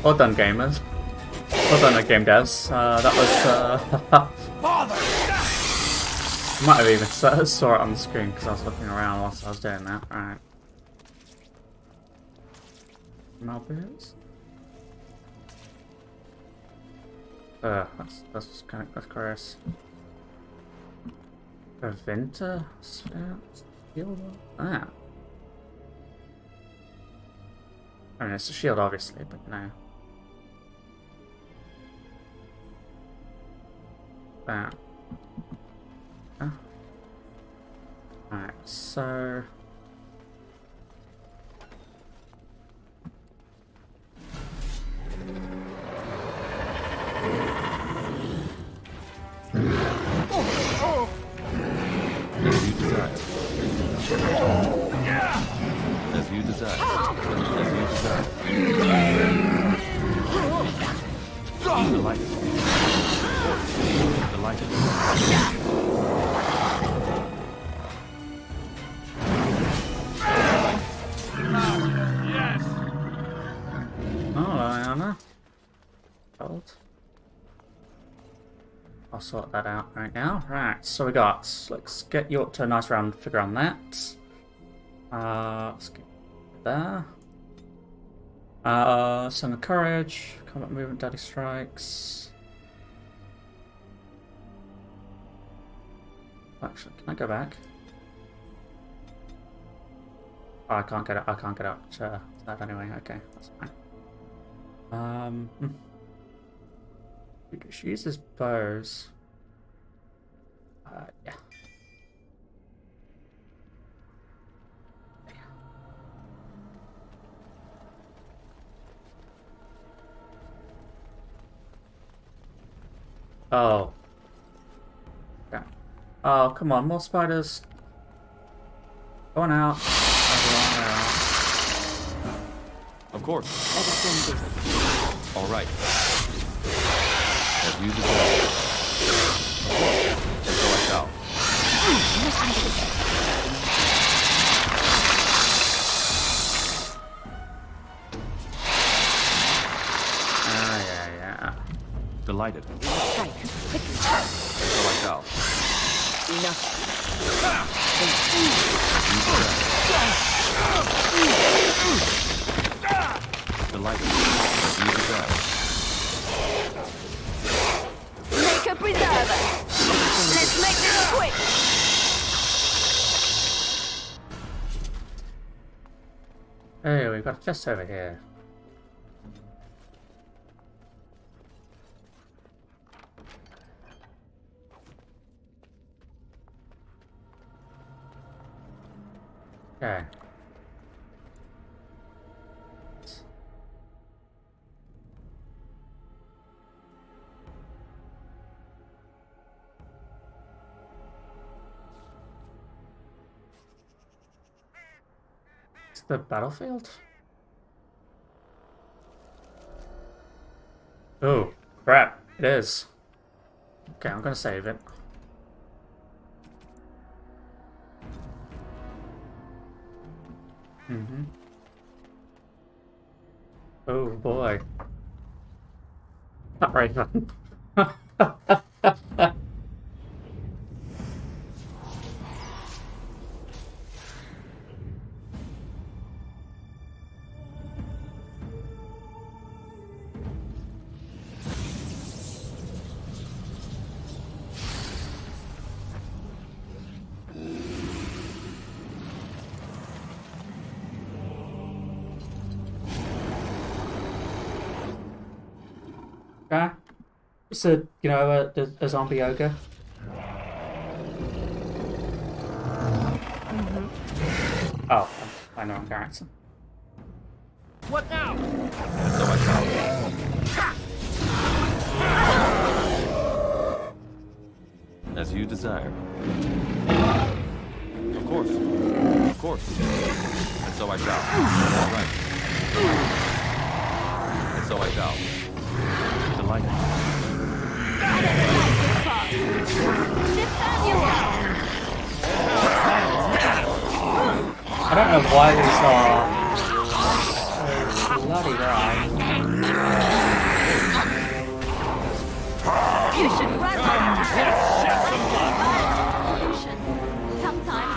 Speaker 1: Well done, gamers. Well done, game devs. That was... Might have even saw it on the screen because I was looking around whilst I was doing that. Alright. Malboots? That's kind of gross. Preventer? Shield? Ah. I mean, it's a shield, obviously, but no. That. Ah. Alright, so...
Speaker 3: As you desire. As you desire. Delighted. Delighted.
Speaker 6: Yes!
Speaker 1: Oh, Diana. Hold. I'll sort that out right now. Right, so we got, let's get you up to a nice round figure on that. Let's get there. Song of Courage, Combat Movement, Daddy Strikes. Actually, can I go back? Oh, I can't get up to that anyway. Okay, that's fine. She uses bows. Yeah. Oh. Yeah. Oh, come on, more spiders. Go on out.
Speaker 3: Of course. All right. As you desire. Of course. And so I shall.
Speaker 1: Yeah.
Speaker 3: Delighted. And so I shall.
Speaker 9: Enough.
Speaker 3: Delighted. As you desire.
Speaker 5: Make a preserver. Let's make this quick.
Speaker 1: Hey, we've got a chest over here. Okay. It's the battlefield? Oh, crap. It is. Okay, I'm gonna save it. Oh boy. Not right button. Okay. It's a, you know, a zombie ogre. Oh, I know I'm character.
Speaker 6: What now?
Speaker 3: So I shall. As you desire. Of course. Of course. And so I shall. All right. And so I shall. Delighted.
Speaker 1: I don't know why these are so bloody right.
Speaker 5: You should run sometimes.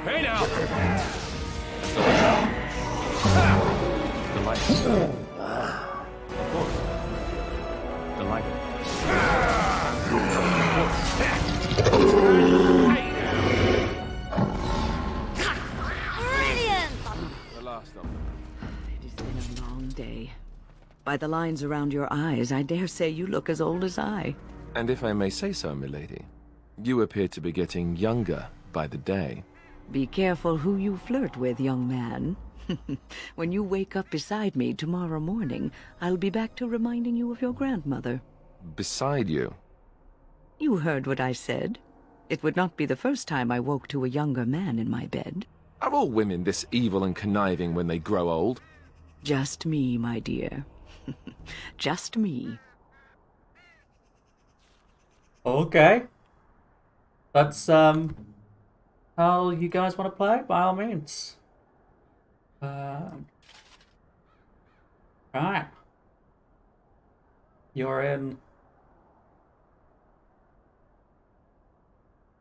Speaker 6: Hey now!
Speaker 3: So I shall. Delighted. Of course. Delighted.
Speaker 5: Brilliant!
Speaker 12: The last of them.
Speaker 9: It has been a long day. By the lines around your eyes, I dare say you look as old as I.
Speaker 12: And if I may say so, milady, you appear to be getting younger by the day.
Speaker 9: Be careful who you flirt with, young man. When you wake up beside me tomorrow morning, I'll be back to reminding you of your grandmother.
Speaker 12: Beside you?
Speaker 9: You heard what I said. It would not be the first time I woke to a younger man in my bed.
Speaker 12: Are all women this evil and conniving when they grow old?
Speaker 9: Just me, my dear. Just me.
Speaker 1: Okay. That's how you guys want to play, by all means. Right. You're in.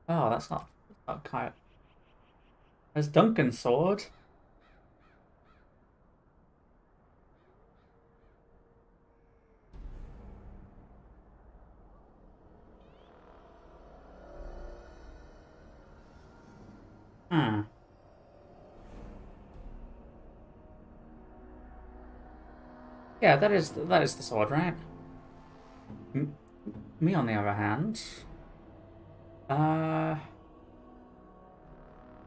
Speaker 1: Oh, that's not quite. There's Duncan's sword. Hmm. Yeah, that is the sword, right? Me, on the other hand, can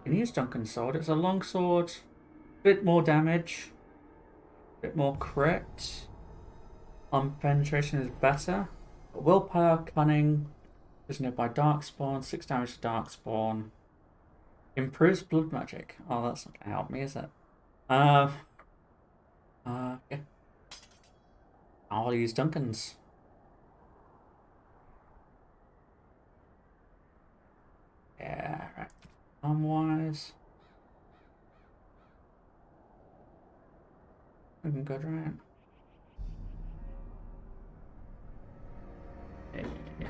Speaker 1: use Duncan's sword. It's a long sword, bit more damage, bit more crit. Penetration is better. Willpower, cunning, is nearby darkspawn, 6 damage to darkspawn. Improves blood magic. Oh, that's not gonna help me, is it? Yeah. I'll use Duncan's. Yeah, right. Arm-wise. Looking good, right? Yeah.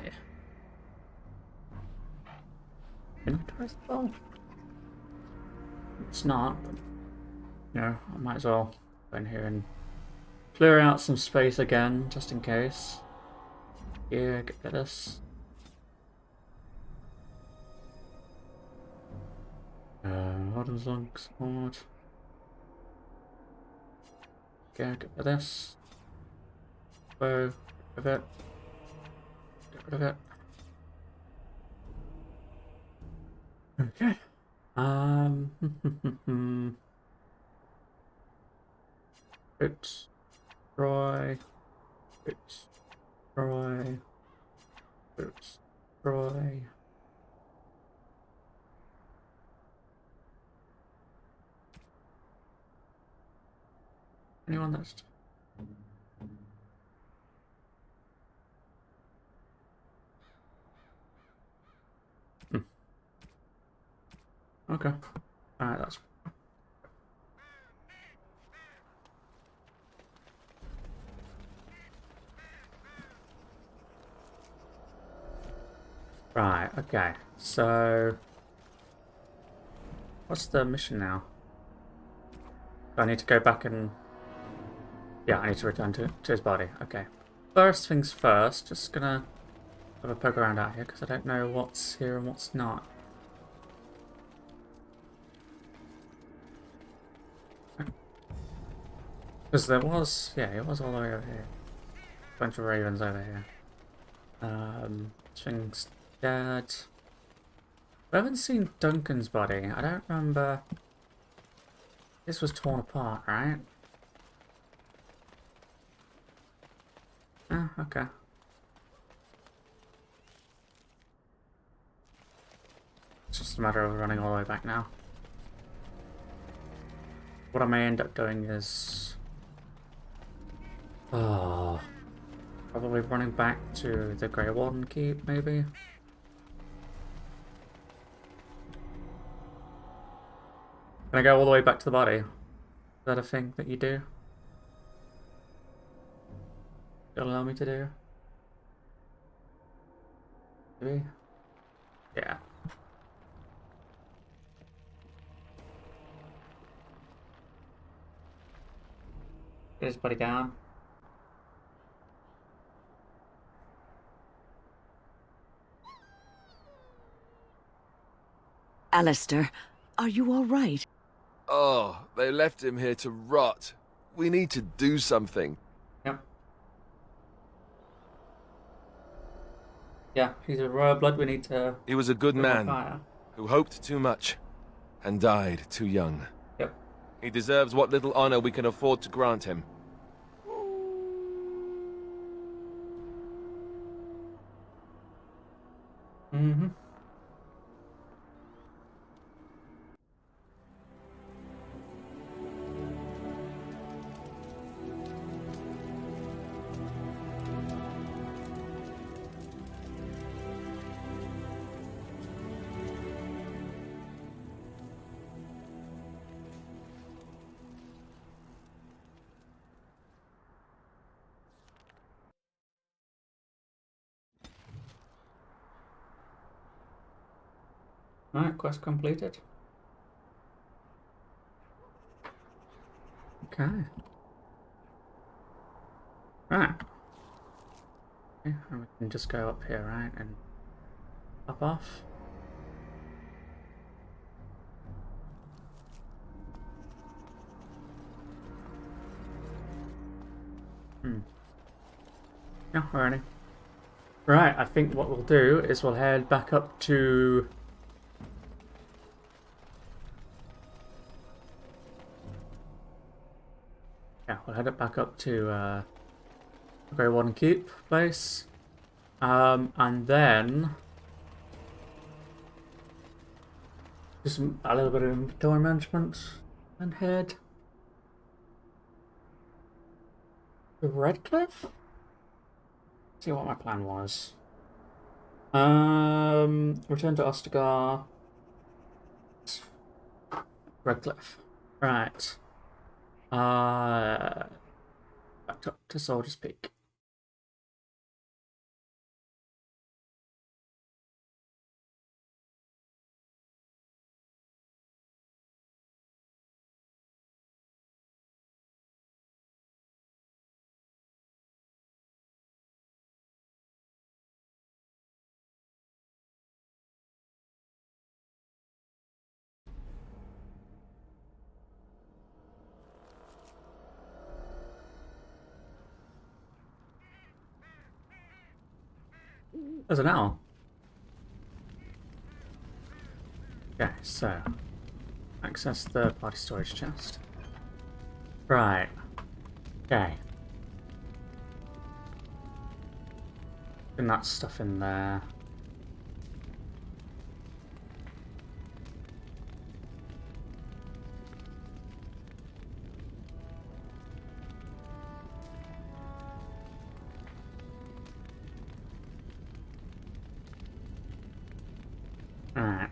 Speaker 1: Inventory spell? It's not, but you know, I might as well go in here and clear out some space again, just in case. Yeah, get rid of this. Warden's long sword. Okay, get rid of this. Bow, get rid of it. Get rid of it. Okay. Oops. Troy. Oops. Troy. Oops. Troy. Anyone that's... Okay. Alright, that's... Right, okay. So... what's the mission now? I need to go back and... yeah, I need to return to his body. Okay. First things first, just gonna have a poke around out here, because I don't know what's here and what's not. Because there was, yeah, it was all the way over here. Bunch of ravens over here. Thing's dead. I haven't seen Duncan's body. I don't remember. This was torn apart, right? Oh, okay. It's just a matter of running all the way back now. What I may end up doing is... oh, probably running back to the Grey Warden Keep, maybe? Can I go all the way back to the body? Is that a thing that you do? You'll allow me to do? Maybe? Yeah. Get his body down.
Speaker 9: Alistair, are you all right?
Speaker 12: Oh, they left him here to rot. We need to do something.
Speaker 1: Yep. Yeah, he's a royal blood. We need to...
Speaker 12: he was a good man
Speaker 1: fire.
Speaker 12: who hoped too much and died too young.
Speaker 1: Yep.
Speaker 12: He deserves what little honor we can afford to grant him.
Speaker 1: Mm-hmm. Alright, quest completed. Okay. Right. Okay, and we can just go up here, right, and up off. Yeah, alrighty. Right, I think what we'll do is we'll head back up to... Yeah, we'll head it back up to Grey Warden Keep place. And then... just a little bit of inventory management and head to Redcliffe? See what my plan was. Return to Ostagar. Redcliffe. Right. Back up to Soldier's Peak. There's an owl. Okay, so access third-party storage chest. Right. Okay. And that stuff in there. Alright.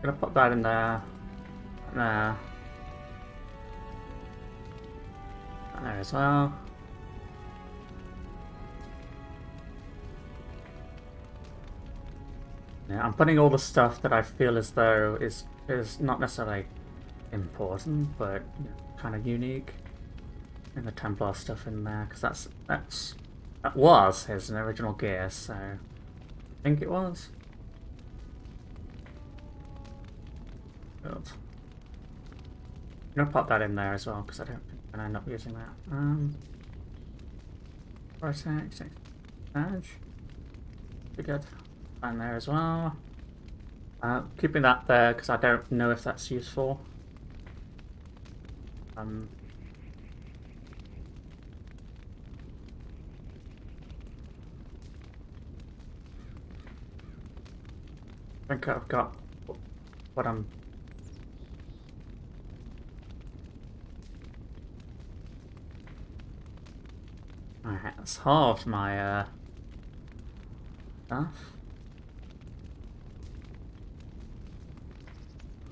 Speaker 1: Gonna put that in there. There. And there as well. Yeah, I'm putting all the stuff that I feel as though is not necessarily important, but you know, kind of unique. And the Templar stuff in there, because that was his original gear, so I think it was. Good. I'm gonna pop that in there as well, because I don't think I'm gonna end up using that. Vortex, badge. Be good. And there as well. Keeping that there because I don't know if that's useful. I think I've got what I'm... Alright, that's halved my stuff.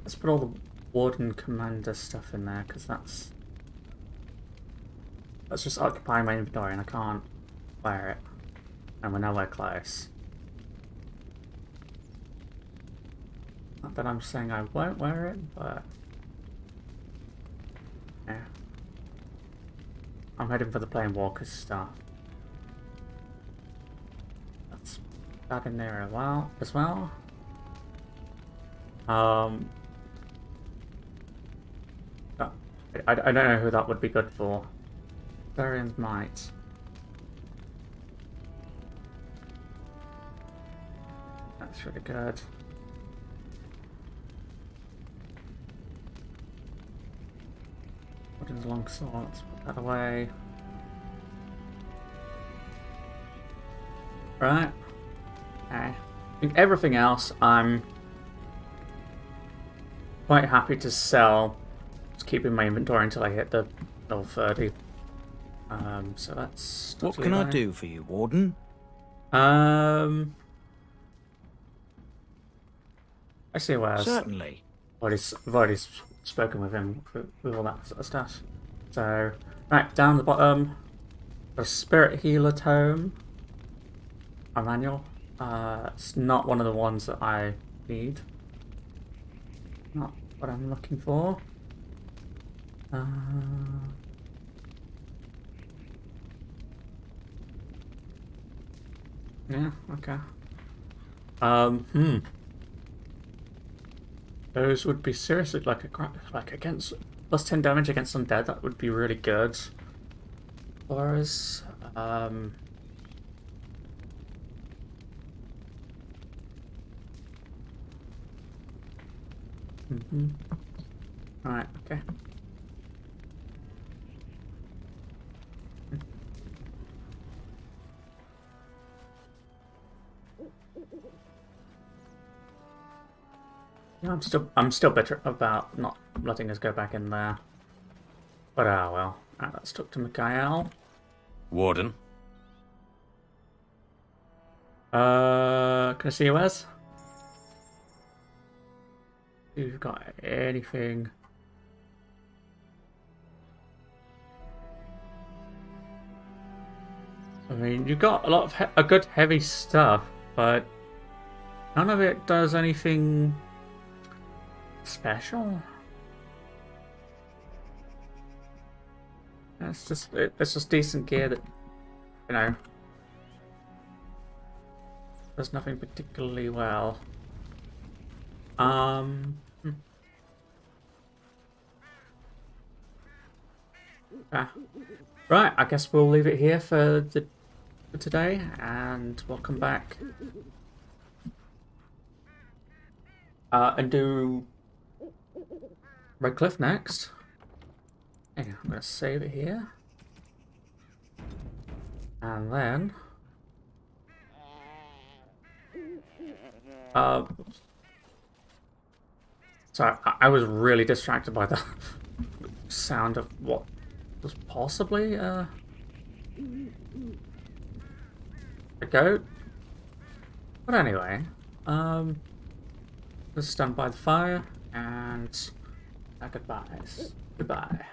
Speaker 1: Let's put all the Warden Commander stuff in there, because that's just occupying my inventory and I can't wear it. And we're nowhere close. Not that I'm saying I won't wear it, but... yeah. I'm heading for the Planewalkers stuff. Let's put that in there as well. I don't know who that would be good for. Varian's Might. That's really good. Warden's Longsword, let's put that away. Right. I think everything else I'm quite happy to sell. Just keeping my inventory until I hit the level 30. So that's...
Speaker 6: What can I do for you, Warden?
Speaker 1: I see where
Speaker 6: Certainly.
Speaker 1: I've already spoken with him with all that sort of stuff. So, right, down the bottom, a Spirit Healer Tome. A manual. It's not one of the ones that I need. Not what I'm looking for. Yeah, okay. Those would be seriously like against plus 10 damage against undead. That would be really good. For us, Right, okay. Yeah, I'm still bitter about not letting us go back in there. But well. Alright, let's talk to Mikhail.
Speaker 3: Warden?
Speaker 1: Can I see you, Wes? If you've got anything. I mean, you've got a lot of a good heavy stuff, but none of it does anything special. It's just decent gear that, you know, does nothing particularly well. Right, I guess we'll leave it here for today, and we'll come back and do Red Cliff next. Hang on, I'm going to save it here. And then... sorry, I was really distracted by the sound of what was possibly a goat. But anyway, let's stand by the fire and goodbyes. Goodbye.